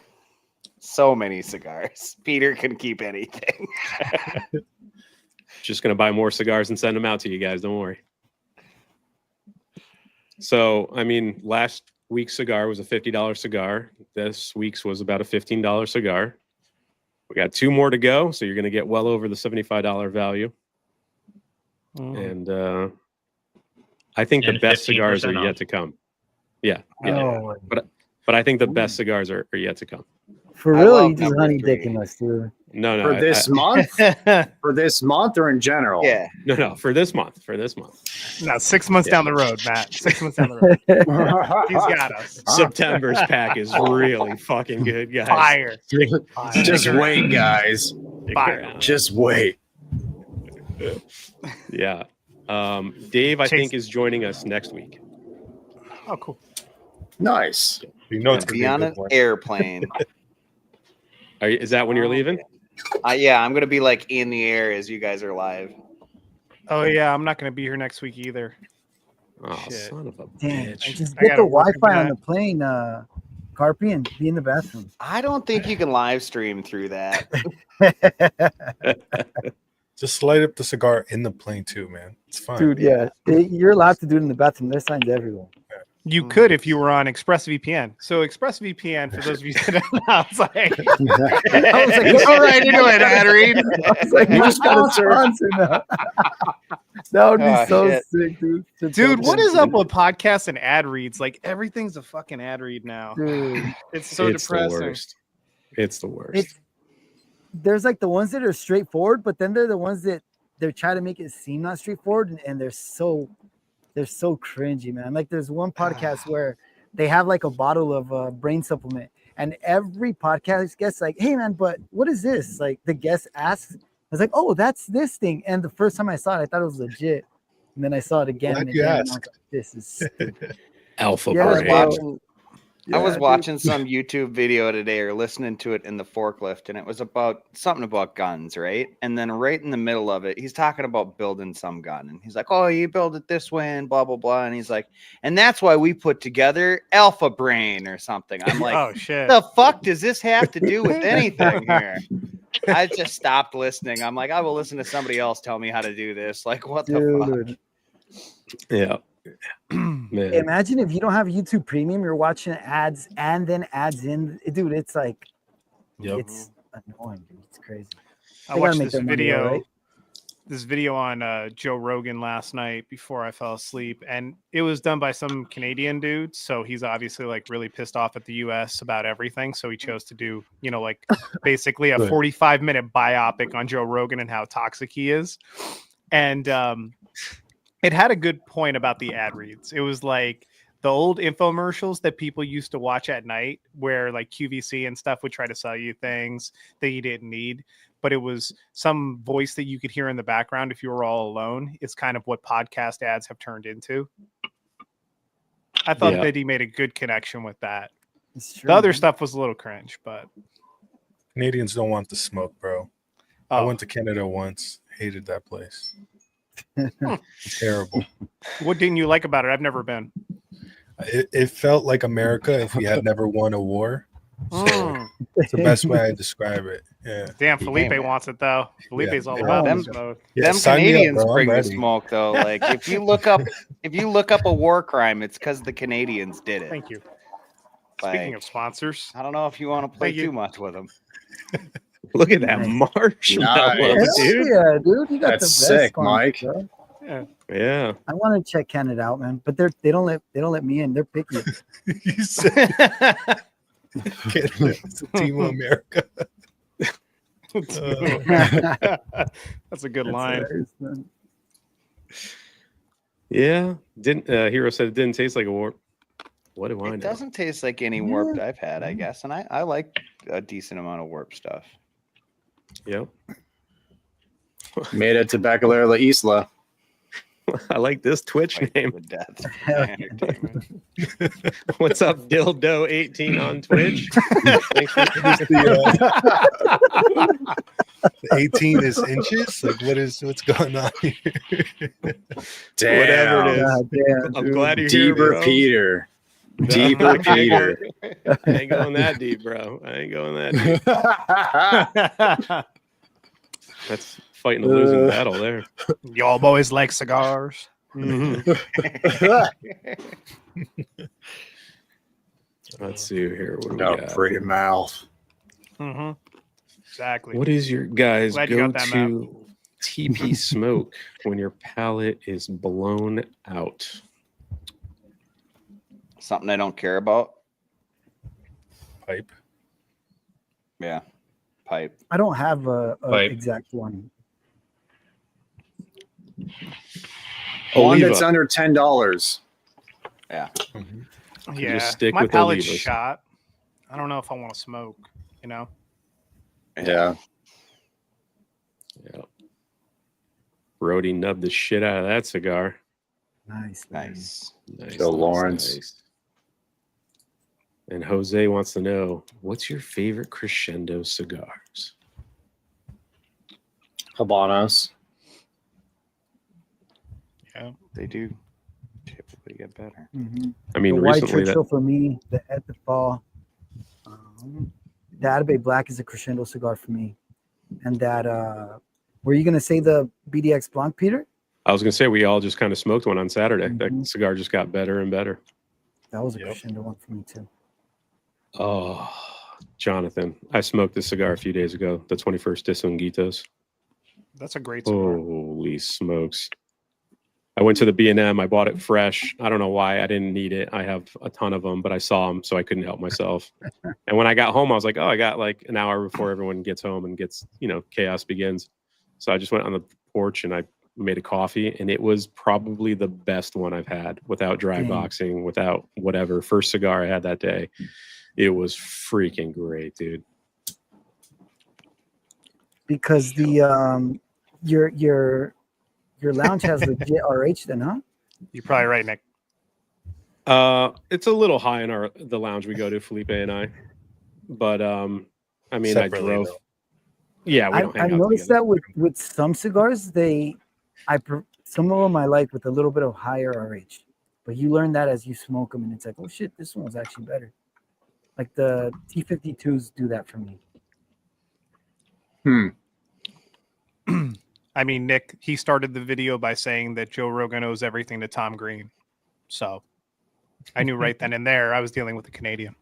so many cigars. Peter can keep anything. Just gonna buy more cigars and send them out to you guys. Don't worry. So, I mean, last week's cigar was a $50 cigar. This week's was about a $15 cigar. We got 2 more to go, so you're gonna get well over the $75 value. And I think the And best cigars are 15% yet off. to come. Yeah, yeah. Oh, But I think the best cigars are yet to come. for I real, love you just number honey 3. dicking us, dude. No, For this month? For this month or in general? Yeah. no, for this month. For this month. No, 6 months Yeah. down the road, Matt. 6 months down the road. He's got us. September's pack is really fucking good, guys. Fire. Just wait, guys. Stick Fire. around. Just wait. Yeah. Dave, I Chase. think, is joining us next week. Oh, cool. Nice. You know it's gonna Be be a on good an one. airplane. Is that when you're leaving? Yeah, I'm gonna be like in the air as you guys are live. Oh yeah, I'm not going to be here next week either. Oh, Shit. son of a Damn, bitch. just I get gotta the work Wi-Fi on tonight. the plane, Carpy, and be in the bathroom. I don't think you can live stream through that. Just light up the cigar in the plane too, man. It's fine. Dude, yeah, you're allowed to do it in the bathroom. There's signs everywhere. You could if you were on ExpressVPN. So ExpressVPN, for those of you that don't know, it's like I was like, Go right into it, Ad Reed. I was like, New who's got a sponsor. sponsor now? That would be Oh, so shit. sick, dude. dude, what is up with podcasts and ad reads? Like everything's a fucking ad read now. Dude, It's so It's the depressing. worst. It's the worst. it's there's like the ones that are straightforward, but then they're the ones that they're trying to make it seem not straightforward, and they're so cringy, man. Like there's one podcast where they have like a bottle of brain supplement, and every podcast guest like, hey man, but what is this? Like the guest asks, I was like, oh, that's this thing. And the first time I saw it, I thought it was legit. And then I saw it again. Glad And you again, and I asked. was like, this is stupid. Alpha Yeah, I was brain. bro. watching I Yeah, was dude. watching some YouTube video today or listening to it in the forklift, and it was about something about guns, right? And then right in the middle of it, he's talking about building some gun. And he's like, oh, you build it this way and blah, blah, blah. And he's like, and that's why we put together Alpha Brain or something. I'm like, Oh shit. the fuck does this have to do with anything here? I just stopped listening. I'm like, I will listen to somebody else tell me how to do this. Like, what the fuck? Dude, Yeah. Man. imagine if you don't have YouTube Premium, you're watching ads and then ads in. Dude, it's like Yep. it's annoying, dude. It's crazy. I They gotta watched make this their money, video. right? This video on Joe Rogan last night before I fell asleep, and it was done by some Canadian dude. So he's obviously like really pissed off at the U.S. about everything. So he chose to do, like basically a Good. 45-minute biopic on Joe Rogan and how toxic he is. And it had a good point about the ad reads. It was like the old infomercials that people used to watch at night, where like QVC and stuff would try to sell you things that you didn't need. But it was some voice that you could hear in the background if you were all alone. It's kind of what podcast ads have turned into. I thought that he made a good connection with that. It's true, The other man. stuff was a little cringe, but Canadians don't want the smoke, bro. I went to Canada once. Hated that place. Terrible. What didn't you like about it? I've never been. It felt like America if we had never won a war. So it's the best way I describe it. Yeah. Damn, Felipe wants it though. Felipe's all Yeah. about Them- the smoke. Yeah, Them sign me up, Canadians bro. I'm bring the ready. smoke though. Like if you look up a war crime, it's because the Canadians did it. Thank you. Like, Speaking of sponsors, I don't know if you want to play Thank you. too much with them. Look at that marshmallow, Nice. dude. Yeah, dude, you got That's the best sick, ones, Mike. bro. Yeah. I want to check Canada out, man, but they don't let me in. They're picky. You said Canada is a team of America. that's a good line. hilarious, man. Yeah. Didn't Hero said it didn't taste like a warp. What do I know? It doesn't taste like any warped I've had, I guess, and I like a decent amount of warp stuff. Yep. Made it to Bacalera La Isla. I like this Twitch Fight name. to the death. Hell yeah. Entertainment. What's up, Dildo18 on Twitch? Thanks for The 18 is inches. Like, what's going on here? Damn. Whatever it is. God damn, I'm dude. glad you're here, Deeper bro. Peter. No, Deeper I ain't Peter. going- I ain't going that deep, bro. I ain't going that deep. That's fighting a losing battle there. Y'all boys like cigars. Let's see here. What do we Got a got? pretty mouth. Mm-hmm. Exactly. What is your guys' Glad you got that map. go-to TP smoke when your palate is blown out? Something I don't care about. Pipe. Yeah, pipe. I don't have a Pipe. exact one. One Oliva. that's under $10. Yeah, Just stick my with palate's Olivas. shot. I don't know if I want to smoke. Yeah. Yeah. Brody nubbed the shit out of that cigar. Nice, man. Nice. Nice, Go Lawrence. nice. And Jose wants to know, what's your favorite crescendo cigars? Habanos. Yeah. They do typically get better. Mhm. I mean, The White recently Churchill for me, the Ethical, the Atabey Black is a crescendo cigar for me, and that were you gonna say the BDX Blanc, Peter? I was going to say, we all just kind of smoked one on Saturday. That Mhm. cigar just got better and better. That was a Yep. crescendo one for me too. Oh, Jonathan, I smoked this cigar a few days ago, the 21st Disunguitos. That's a great cigar. Holy smokes. I went to the B&M. I bought it fresh. I don't know why. I didn't need it. I have a ton of them, but I saw them, so I couldn't help myself. And when I got home, I was like, oh, I got like an hour before everyone gets home and gets, chaos begins. So I just went on the porch and I made a coffee, and it was probably the best one I've had without dry Dang. boxing, without whatever. First cigar I had that day. It was freaking great, dude. Because the your lounge has legit RH then, huh? You're probably right, Nick. It's a little high in the lounge we go to, Felipe and I. But I mean, Separately, I drove. though. Yeah, we don't hang I out noticed together. that with some cigars, some of them I like with a little bit of higher RH, but you learn that as you smoke them, and it's like, oh shit, this one was actually better. Like the T52s do that for me. I mean, Nick, he started the video by saying that Joe Rogan owes everything to Tom Green. So I knew right then and there I was dealing with a Canadian.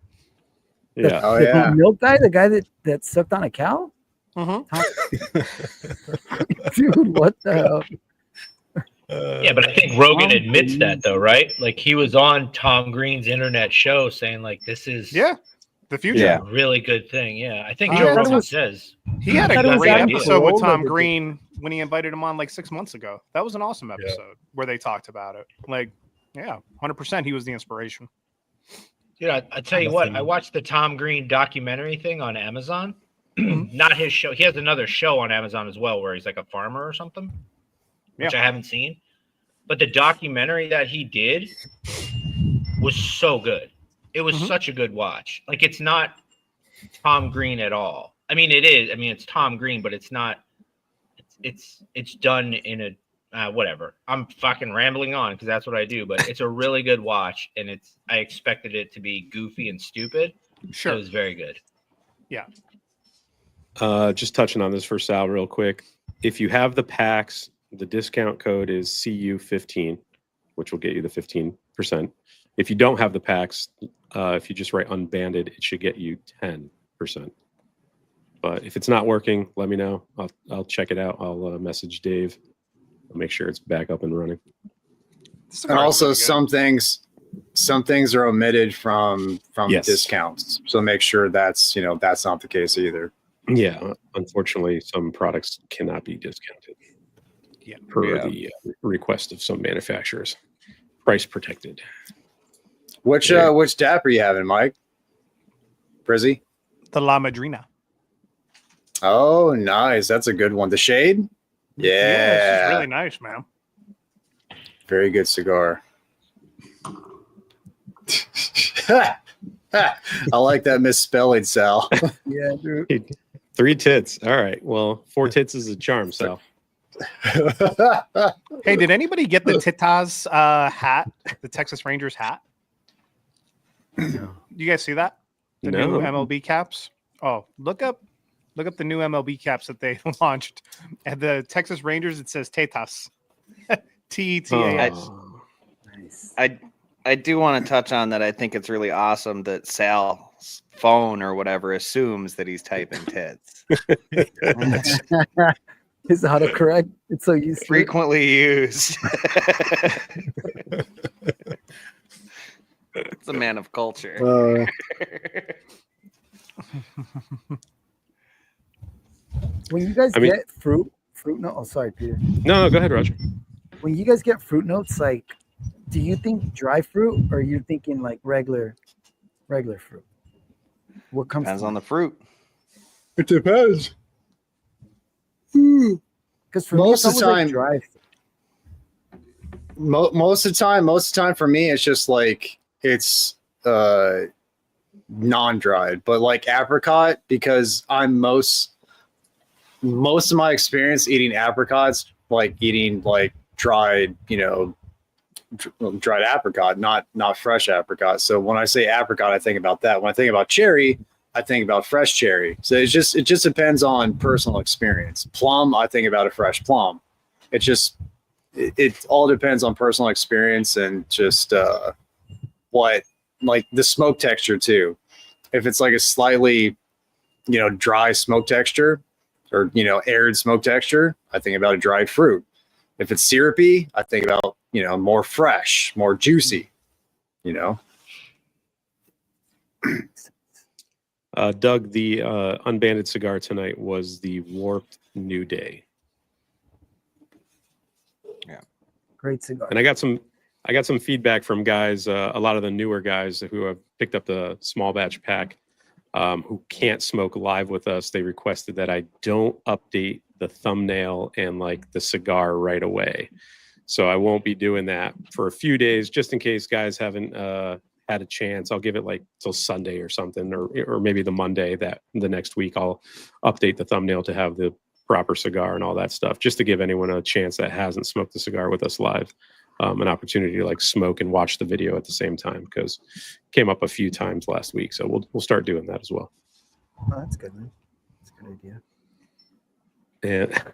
Yeah. Oh The yeah. milk guy, the guy that sucked on a cow. Mhm. Dude, what the hell? Yeah, but I think Rogan Tom admits that though, right? Like he was on Tom Green's internet show saying like this is Yeah, the future. Yeah. a really good thing. Yeah, I think I Joe thought it Rogan was- says He had I a thought it was great Adam episode with Carolla Tom that did- Green when he invited him on like 6 months ago. That was an awesome episode where they talked about it. Like, yeah, 100%. He was the inspiration. Dude, I tell you what, I watched the Tom Green documentary thing on Amazon. Not his show. He has another show on Amazon as well where he's like a farmer or something, which I haven't seen. But the documentary that he did was so good. It was such a good watch. Like it's not Tom Green at all. I mean, it is. I mean, it's Tom Green, but it's not. It's done in a whatever. I'm fucking rambling on because that's what I do. But it's a really good watch, and I expected it to be goofy and stupid. Sure. It was very good. Yeah. Just touching on this for Sal real quick. If you have the packs, the discount code is CU15, which will get you the 15%. If you don't have the packs, if you just write unbanded, it should get you 10%. But if it's not working, let me know. I'll check it out. I'll message Dave. I'll make sure it's back up and running. And also some things are omitted from Yes. discounts. So make sure that's not the case either. Yeah, unfortunately, some products cannot be discounted. Yeah. Per the request of some manufacturers. Price protected. Which DAP are you having, Mike? Frizzy? The La Madrina. Oh, nice. That's a good one. The shade? Yeah. It's really nice, man. Very good cigar. I like that misspelling, Sal. Yeah, dude. 3 tits. All right. Well, 4 tits is a charm, Sal. Hey, did anybody get the Titas hat? The Texas Rangers hat? You guys see that? The No. new MLB caps? Oh, look up the new MLB caps that they launched. At the Texas Rangers, it says Tetas. Tetas. Oh. Nice. I do want to touch on that. I think it's really awesome that Sal's phone or whatever assumes that he's typing tits. Is autocorrect? It's so used to it. Frequently used. It's a man of culture. When you guys I mean- get fruit note. Oh, sorry, Peter. No, go ahead, Roger. When you guys get fruit notes, like, do you think dry fruit or are you thinking like regular fruit? What comes? Depends on the fruit. It depends. Because for most me, of it's the always, time- like, dry. Most of the time for me, it's just like it's non-dried, but like apricot, because I'm most of my experience eating apricots, like eating like dried, dried apricot, not fresh apricot. So when I say apricot, I think about that. When I think about cherry, I think about fresh cherry. So it just depends on personal experience. Plum, I think about a fresh plum. It all depends on personal experience and just what, like the smoke texture too. If it's like a slightly, dry smoke texture or, arid smoke texture, I think about a dried fruit. If it's syrupy, I think about, more fresh, more juicy, Doug, the unbanded cigar tonight was the Warped New Day. Great cigar. And I got some feedback from guys, a lot of the newer guys who have picked up the small batch pack, who can't smoke live with us. They requested that I don't update the thumbnail and like the cigar right away. So I won't be doing that for a few days, just in case guys haven't had a chance. I'll give it like till Sunday or something, or maybe the Monday that the next week I'll update the thumbnail to have the proper cigar and all that stuff, just to give anyone a chance that hasn't smoked the cigar with us live, an opportunity to like smoke and watch the video at the same time, because it came up a few times last week. So we'll start doing that as well. Oh, that's good, man. That's a good idea. And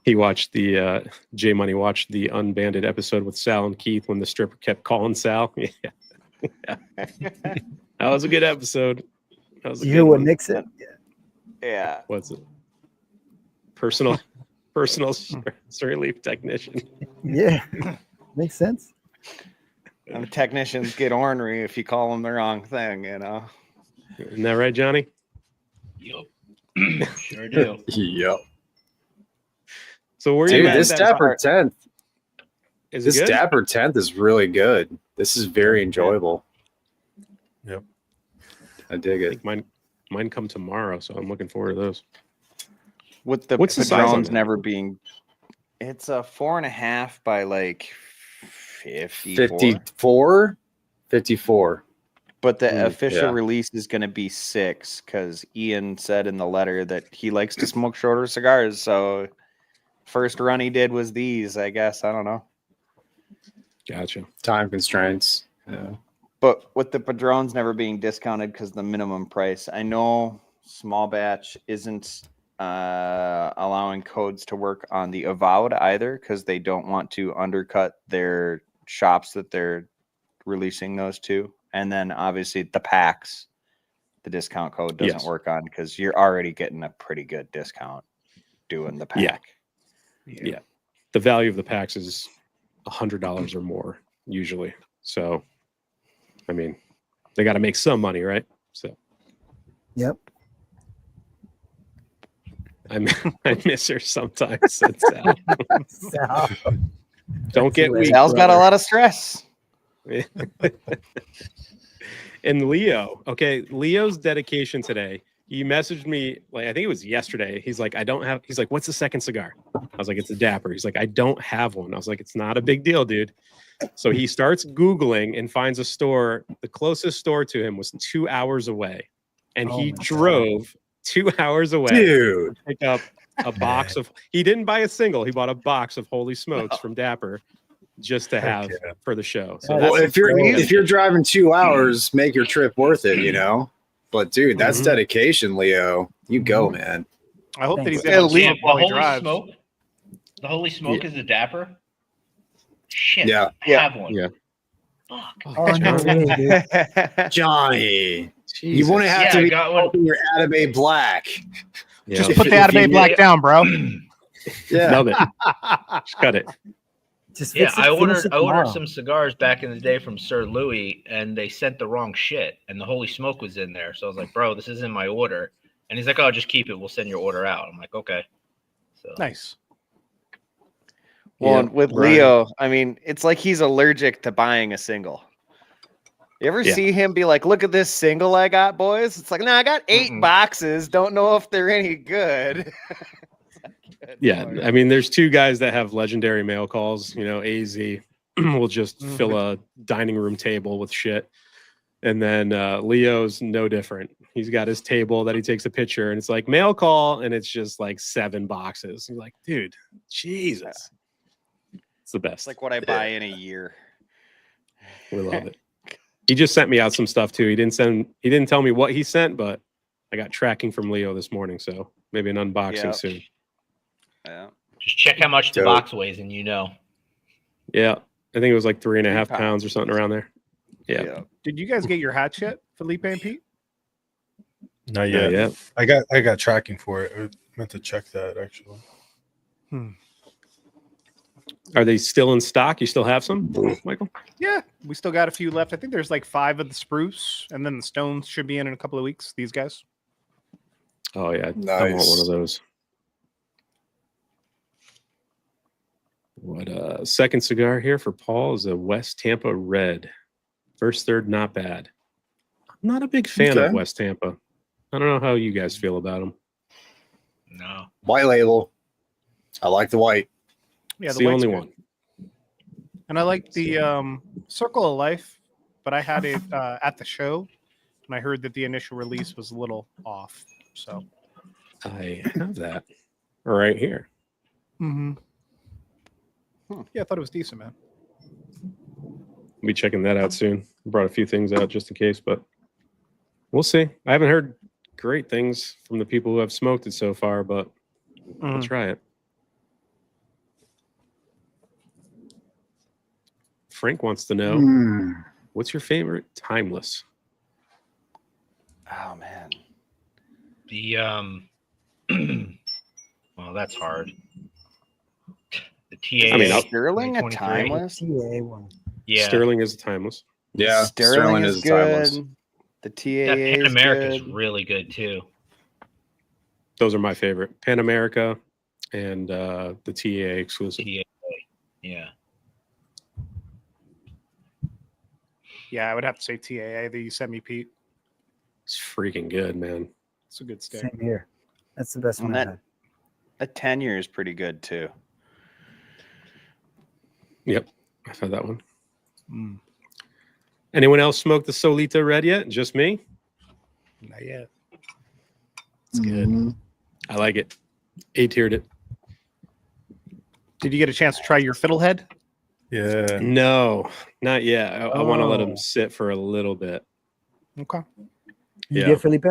he watched J Money watched the Unbanded episode with Sal and Keith when the stripper kept calling Sal. Yeah. That was a good episode. That was a You good hear what one. Nick said? Yeah. What's it? Personal stress relief technician. Yeah, makes sense. And the technicians get ornery if you call them the wrong thing, you know. Isn't that right, Johnny? Yup. Sure do. Yep. So where are you Dude, at this that Dapper 10th, Is this it good? Dapper 10th is really good. This is very enjoyable. Yep. I dig I it. think mine come tomorrow, so I'm looking forward to those. With the What's the size on Padrones that? never being, it's a 4.5 by like 54. 54. But the Mm, official yeah. release is going to be 6 because Ian said in the letter that he likes to smoke shorter cigars. So first run he did was these, I guess. I don't know. Gotcha. Time constraints. Yeah. But with the Padrones never being discounted because the minimum price, I know small batch isn't allowing codes to work on the Avowed either because they don't want to undercut their shops that they're releasing those to. And then obviously the packs, the discount code doesn't Yes. work on because you're already getting a pretty good discount doing the Yeah. pack. Yeah. The value of the packs is $100 or more usually. So, I mean, they got to make some money, right? So Yep. I miss her sometimes. Said Sal. Sal. Don't get weak. Sal's got a brother. lot of stress. And Leo, okay, Leo's dedication today. He messaged me like I think it was yesterday. He's like, he's like, what's the second cigar? I was like, it's a Dapper. He's like, I don't have one. I was like, it's not a big deal, dude. So he starts Googling and finds a store. The closest store to him was 2 hours away. And Oh he my God. drove 2 hours away Dude. to pick up a box of he didn't buy a single, he bought a box of Holy Smokes from Dapper just to have yeah. for the show. So Yeah, Well, that's if you're driving 2 hours, make your trip worth it, you know. But dude, that's Mhm. dedication, Leo. You go, man. I hope that he's Thanks. able to Yeah, smoke the while he Holy drives. Smoke. The Holy Smoke is a Dapper. Shit. Yeah. I have one. Yeah. Fuck. Oh, no way, dude. Johnny, you Jesus. wouldn't have Yeah, to I be got one. open your Anime Black. Yeah. Just put the If anime you black get- down, bro. Yeah. Love it. Just cut it. Just Yeah, fix it, I finish ordered it I ordered tomorrow. some cigars back in the day from Sir Louis, and they sent the wrong shit, and the Holy Smoke was in there. So I was like, bro, this isn't my order. And he's like, oh, just keep it. We'll send your order out. I'm like, okay. So Nice. Well, Yeah, and with Brian. Leo, I mean, it's like he's allergic to buying a single. You ever Yeah. see him be like, look at this single I got, boys? It's like, no, I got 8 Mm-mm. boxes. Don't know if they're any good. It's like, good Yeah, Lord. I mean, there's two guys that have legendary mail calls. You know, AZ will just fill a dining room table with shit, and then Leo's no different. He's got his table that he takes a picture, and it's like mail call, and it's just like 7 boxes. He's like, dude, Jesus, it's the best. It's like what I buy in a year. We love it. He just sent me out some stuff too. He didn't tell me what he sent, but I got tracking from Leo this morning, so maybe an unboxing Yep. soon. Yeah. just check how much the Dope. box weighs, and you know. Yeah, I think it was like 3.5 3 pounds or something around there. Yeah. Did you guys get your hats yet, Felipe and Pete? Not Yeah, yet. yeah. I got tracking for it. I meant to check that actually. Are they still in stock? You still have some, Michael? Yeah, we still got a few left. I think there's like 5 of the spruce, and then the stones should be in a couple of weeks. These guys. Oh yeah, I want Nice. one of those. What second cigar here for Paul is a West Tampa Red. First third, not bad. I'm not a big fan of Okay. West Tampa. I don't know how you guys feel about them. No. White label. I like the white. Yeah, It's the white's only good. one. And I like the Circle of Life, but I had it at the show, and I heard that the initial release was a little off. So. I have that right here. Yeah, I thought it was decent, man. I'll be checking that out soon. Brought a few things out just in case, but we'll see. I haven't heard great things from the people who have smoked it so far, but I'll try it. Frank wants to know, Mm. what's your favorite timeless? Oh man. The well, that's hard. The TA. I mean, Sterling a 2023. timeless. TA one. Yeah, Sterling is timeless. Yeah, Sterling is timeless. good. The that TAA Pan is America is good. really good too. Those are my favorite. Pan America and the TA exclusive. TA. Yeah. Yeah, I would have to say TAA that you sent me, Pete. It's freaking good, man. It's a good stick. Same here. That's the best And one I've that- had. A 10-year is pretty good too. Yep, I've had that one. Mm, Anyone else smoke the Solita Red yet? Just me? not yet. It's good. Mhm. I like it. A-tiered it. Did you get a chance to try your Fiddlehead? Yeah. No, not yet. I want to let Oh. them sit for a little bit. Okay. You Yeah. get Felipe?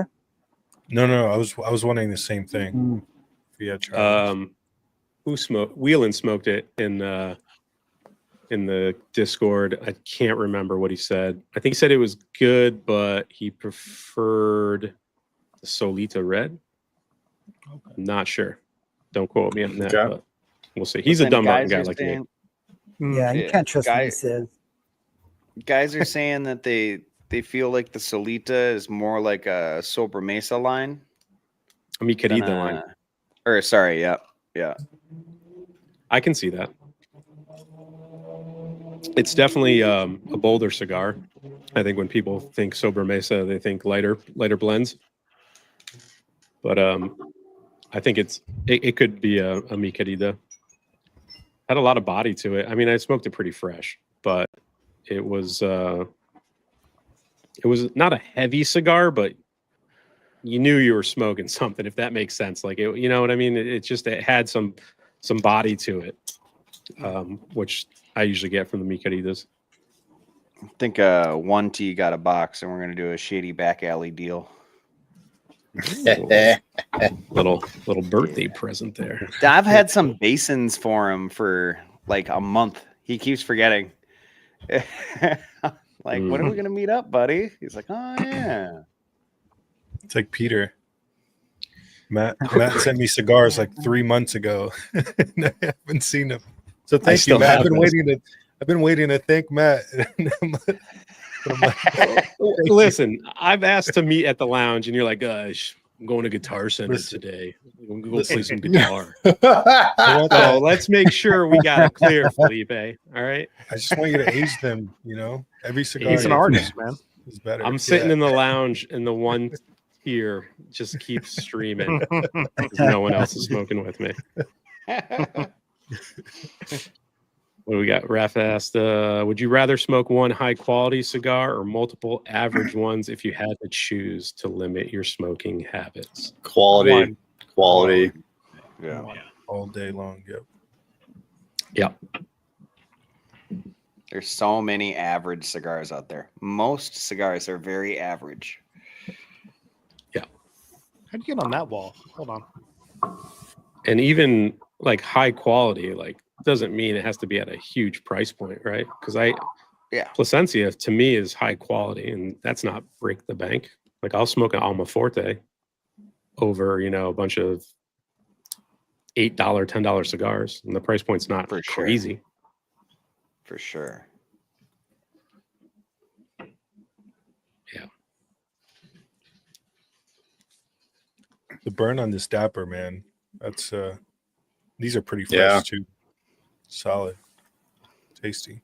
No. I was wondering the same thing. Mm. If you had tried. Who smoked? Whelan smoked it in the Discord. I can't remember what he said. I think he said it was good, but he preferred the Solita Red. Okay. I'm not sure. Don't quote me on that, Okay. but we'll see. He's But a then dumb button guys guy are like me. saying- Yeah, you Yeah, can't trust what he guy- says. Guys are saying that they feel like the Solita is more like a Sober Mesa line. I mean, than Querida line. Or sorry, yeah. I can see that. It's definitely a bolder cigar. I think when people think Sober Mesa, they think lighter blends. But I think it could be a Mi Querida. Had a lot of body to it. I mean, I smoked it pretty fresh, but it was not a heavy cigar, but you knew you were smoking something, if that makes sense. Like it, you know what I mean? It had some body to it, which I usually get from the Mi Queridas. I think 1T got a box, and we're gonna do a shady back alley deal. little birthday present there. I've had some basins for him for like a month. He keeps forgetting. Like, when are we gonna meet up, buddy? He's like, oh yeah. It's like Peter. Matt sent me cigars like 3 months ago. And I haven't seen them. So thank you, still Matt. have those. I've been waiting to thank Matt. But I'm like, Listen, I've asked to meet at the lounge, and you're like, gosh, I'm going to Guitar Center today. I'm going to go play some guitar. I want So that. let's make sure we got it clear, Felipe. All right. I just want you to age them, Every cigar He's an you- artist, man. is better. I'm sitting Yeah. in the lounge, and the one here just keeps streaming. 'Cause no one else is smoking with me. What do we got? Raf asked, would you rather smoke one high quality cigar or multiple average ones if you had to choose to limit your smoking habits? Quality. One. Quality. Yeah. all day long. Yep. Yep. There's so many average cigars out there. Most cigars are very average. How'd you get on that wall? Hold on. And even like high quality, like doesn't mean it has to be at a huge price point, right? Because Yeah. Plasencia to me is high quality, and that's not break the bank. Like I'll smoke an Alma Forte over, a bunch of $8, $10 cigars, and the price point's not For sure. crazy. For sure. The burn on this Dapper, man. That's these are pretty fresh Yeah. too. Solid. Tasty.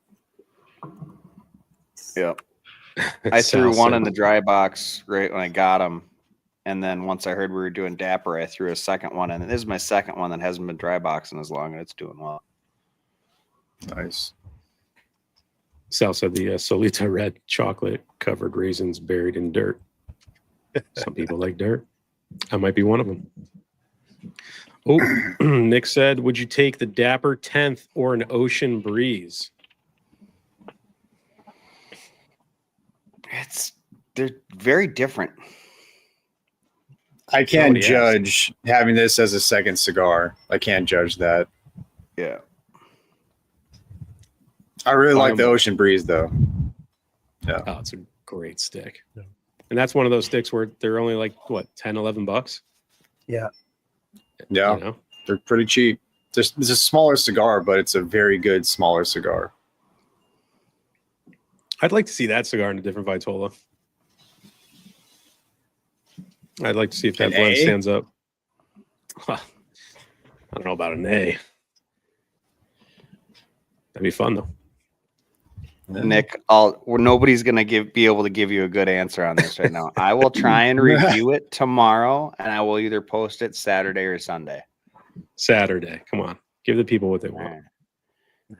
Yep. I threw Sal one said- in the dry box right when I got them. And then once I heard we were doing Dapper, I threw a second one in. And this is my second one that hasn't been dry boxing as long, and it's doing well. Nice. Sal said the Solita red chocolate covered raisins buried in dirt. Some people like dirt. I might be one of them. Oh, Nick said, would you take the Dapper 10th or an Ocean Breeze? They're very different. I can't Nobody asked. judge having this as a second cigar. I can't judge that. Yeah. I really like the Ocean Breeze though. Oh, it's a great stick. And that's one of those sticks where they're only like what, 10, 11 bucks. Yeah, You know? they're pretty cheap. It's a smaller cigar, but it's a very good smaller cigar. I'd like to see that cigar in a different Vitola. I'd like to see if that An blend A? stands up. I don't know about an A. That'd be fun though. Nick, nobody's gonna be able to give you a good answer on this right now. I will try and review it tomorrow, and I will either post it Saturday or Sunday. Saturday. Come on. Give the people what they All want. right.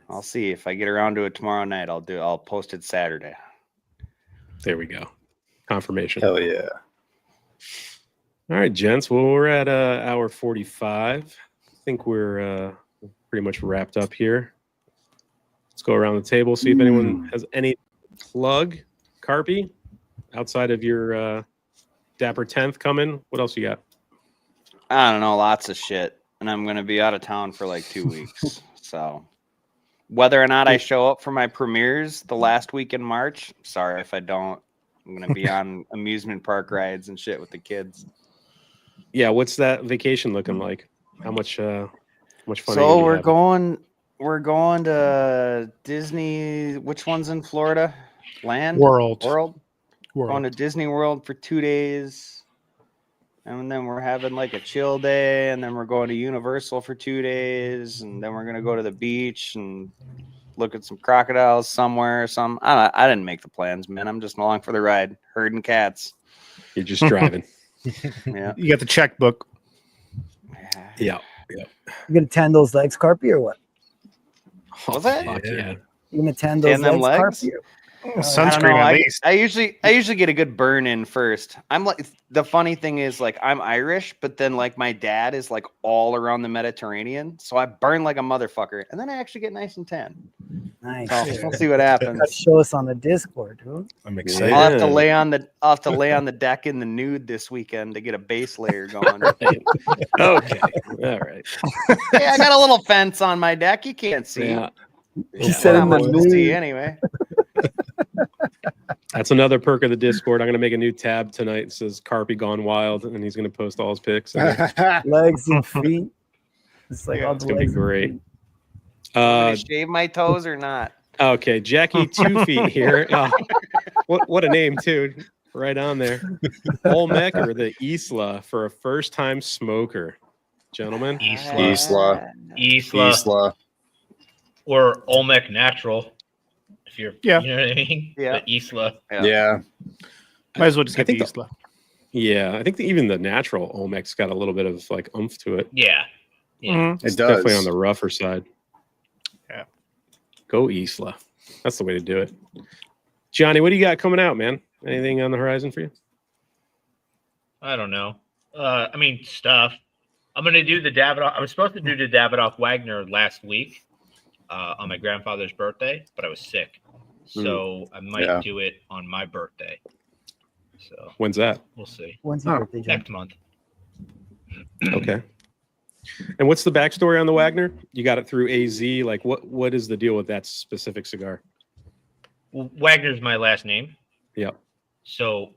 I'll see if I get around to it tomorrow night. I'll post it Saturday. There we go. Confirmation. Hell yeah. All right, gents. Well, we're at hour 45. I think we're pretty much wrapped up here. Let's go around the table, see if anyone has any plug. Carpy, outside of your Dapper 10th coming, what else you got? I don't know, lots of shit, and I'm gonna be out of town for like 2 weeks. So, whether or not I show up for my premieres the last week in March, sorry if I don't. I'm gonna be on amusement park rides and shit with the kids. Yeah, what's that vacation looking like? How much fun? So we're going to Disney. Which one's in Florida? World. Going to Disney World for 2 days, and then we're having like a chill day, and then we're going to Universal for 2 days, and then we're gonna go to the beach and look at some crocodiles somewhere. I didn't make the plans, man. I'm just along for the ride, herding cats. You're just driving. Yeah. You got the checkbook. Yeah. You gonna tan those legs, Carpy, or what? Was that? Fuck yeah. You gonna tan those Tan them legs, legs? Carpy? Sunscreen at least. I usually get a good burn in first. I'm like, the funny thing is, like, I'm Irish, but then like my dad is like all around the Mediterranean, so I burn like a motherfucker, and then I actually get nice and tan. Nice. So we'll see what happens. Show us on the Discord, dude. I'm excited. I'll have to lay on the deck in the nude this weekend to get a base layer going. Okay. All right. Hey, I got a little fence on my deck. You can't see. Yeah. He said Not in the much to see nude. anyway. That's another perk of the Discord. I'm gonna make a new tab tonight. It says Carpy Gone Wild, and he's gonna post all his pics. Legs and feet. It's like all It's the gonna be legs and great. feet. Shave my toes or not? Okay, Jackie 2 feet here. Oh, what a name too, right on there. Olmec or the Isla for a first-time smoker, gentlemen. Isla. Isla. Or Olmec Natural. If you're, Yeah. you know what I mean? Yeah. The Isla. Yeah. Might as well just I get the think Isla. Yeah, I think even the natural Olmec's got a little bit of like oomph to it. Yeah. Yeah. Mhm. It It's does. definitely on the rougher side. Yeah. Go Isla. That's the way to do it. Johnny, what do you got coming out, man? Anything on the horizon for you? I don't know. I mean, stuff. I'm going to do the Davidoff. I was supposed to do the Davidoff Wagner last week on my grandfather's birthday, but I was sick. So I might do it on my birthday. So When's that? we'll see. When's your birthday, John? Next month. Okay. And what's the backstory on the Wagner? You got it through AZ. Like, what is the deal with that specific cigar? Well, Wagner's my last name. Yep. So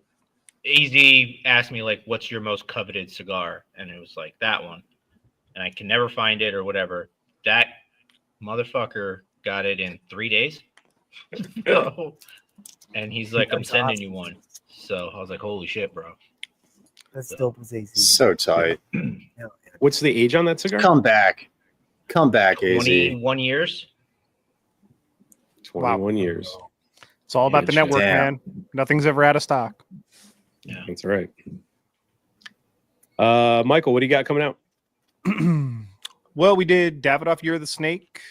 AZ asked me, like, what's your most coveted cigar? And it was like that one. And I can never find it or whatever. That motherfucker got it in 3 days. So, and he's like, I'm That's sending awesome. you one. So I was like, holy shit, bro. That's dope as AC. So tight. What's the age on that cigar? Come back, AZ. 21 years. 21 years. It's all about the network, Damn. man. Nothing's ever out of stock. Yeah. That's right. Michael, what do you got coming out? Well, we did Davidoff Year of the Snake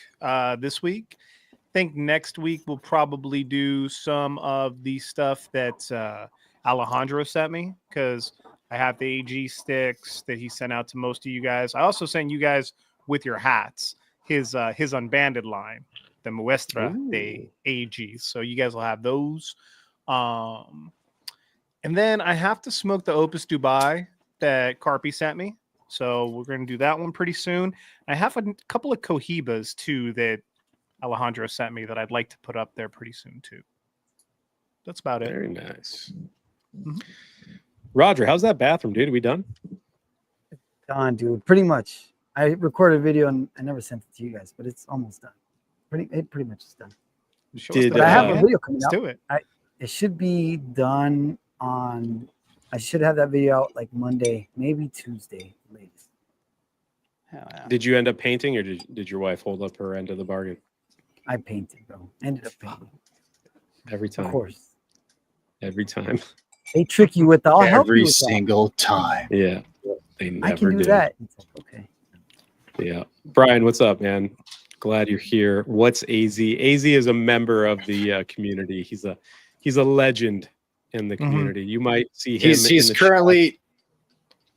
this week. I think next week we'll probably do some of the stuff that Alejandro sent me, because I have the AG sticks that he sent out to most of you guys. I also sent you guys with your hats his Unbanded line, the Muestra de AG. So you guys will have those. And then I have to smoke the Opus Dubai that Carpy sent me. So we're going to do that one pretty soon. I have a couple of Cohibas too that Alejandro sent me that I'd like to put up there pretty soon too. That's about it. Very nice. Roger, how's that bathroom, dude? Are we done? Done, dude. Pretty much. I recorded a video and I never sent it to you guys, but it's almost done. It pretty much is done. Show us Did, the But I have uh, a plan. video coming Let's out. do it. It should be done on. I should have that video out like Monday, maybe Tuesday latest. Hell yeah. Did you end up painting, or did your wife hold up her end of the bargain? I painted, bro. Ended up painting. Every Of time. course. Every time. They trick you with the. I'll help you Every with that. single time. Yeah. They never I can do do. that. It's like, okay. Yeah. Brian, what's up, man? Glad you're here. What's AZ? AZ is a member of the community. He's a legend in the community. You might see him. He's currently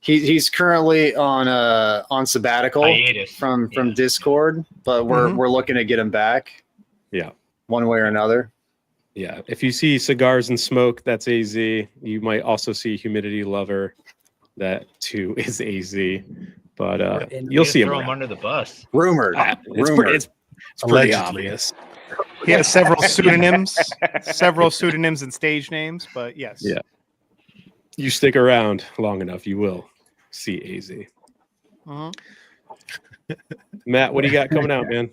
he's currently on sabbatical Hiatus. from Yeah. Discord, but we're looking to get him back. Yeah. One way or another. Yeah. If you see Cigars and Smoke, that's AZ. You might also see Humidity Lover. That too is AZ. But you'll see him. Throw him around. under the bus. Rumored. It's Rumored. pretty, it's pretty Allegedly. obvious. He has several pseudonyms, and stage names, but yes. Yeah. You stick around long enough, you will see AZ. Mhm. Matt, what do you got coming out, man?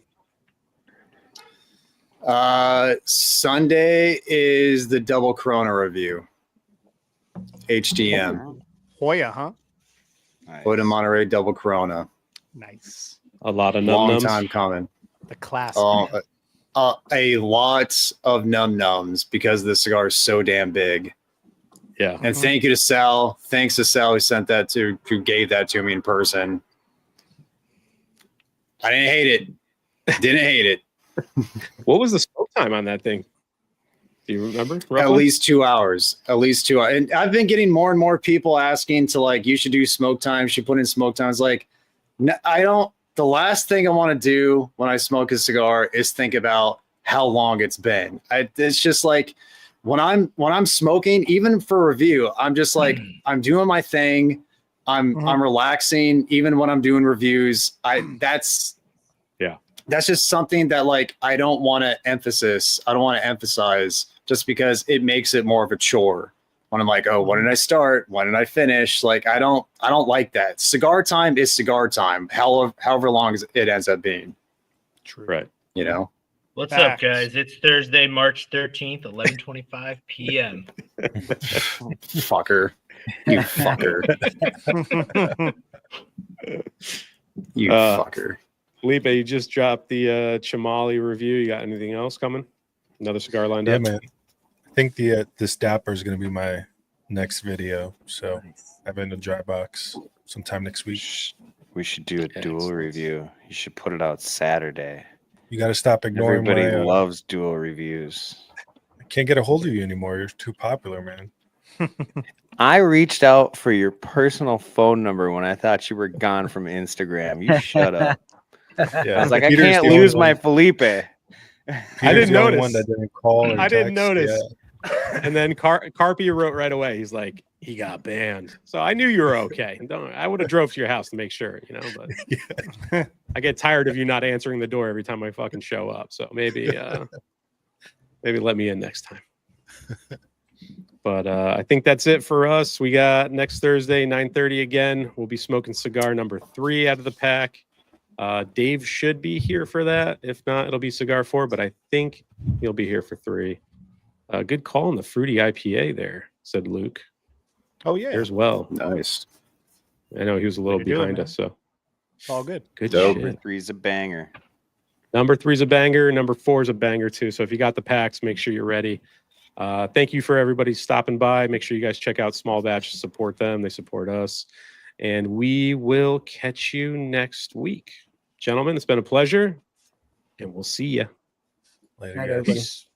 Sunday is the double Corona review. HDM. Hoya, huh? Nice. Hood in Monterey double Corona. Nice. A lot of Long num-nums. time coming. The class. A lot of num-nums because the cigar is so damn big. Yeah. And thank you to Sal. Thanks to Sal who sent that who gave that to me in person. I didn't hate it. Didn't hate it. What was the smoke time on that thing? Do you remember? Roughly? At least 2 hours. At least 2 hours. And I've been getting more and more people asking to like, you should do smoke time. You should put in smoke times. Like, no, I don't. The last thing I want to do when I smoke a cigar is think about how long it's been. It's just like when I'm smoking, even for review, I'm just like I'm doing my thing. I'm relaxing. Even when I'm doing reviews, that's just something that like I don't want to emphasize just because it makes it more of a chore. When I'm like, oh, when did I start? When did I finish? Like, I don't like that. Cigar time is cigar time, however long it ends up being. True. Right. You know? What's Facts. up, guys? It's Thursday, March 13th, 11:25 p.m. Fucker. You fucker. You fucker. Felipe, you just dropped the Chamali review. You got anything else coming? Another cigar lined Yeah, up? man. I think this Dapper is going to be my next video. So I've been to Dry Box sometime next week. We should do a dual Excellent. review. You should put it out Saturday. You got to stop ignoring Everybody my, loves dual reviews. I can't get a hold of you anymore. You're too popular, man. I reached out for your personal phone number when I thought you were gone from Instagram. You shut up. Yeah, I was like, I Peter's can't the only lose one- my Felipe. Peter's didn't the only notice. one that didn't call. Or I didn't text. notice. Yeah. And then Carpy wrote right away. He's like, he got banned. So I knew you were okay. I would have drove to your house to make sure, but I get tired of you not answering the door every time I fucking show up. So maybe let me in next time. But I think that's it for us. We got next Thursday, 9:30 again. We'll be smoking cigar number 3 out of the pack. Dave should be here for that. If not, it'll be cigar 4, but I think he'll be here for 3. Good call on the fruity IPA there, said Luke. Oh yeah, Here's well. Nice. I know he was a little Way to do it, behind man. us, so it's all good. good Dope. shit. 3's a banger. Number 3's a banger. Number 4's a banger too. So if you got the packs, make sure you're ready. Thank you for everybody stopping by. Make sure you guys check out Small Batch. Support them. They support us. And we will catch you next week. Gentlemen, it's been a pleasure. And we'll see you. Later, Night, guys. everybody. Peace.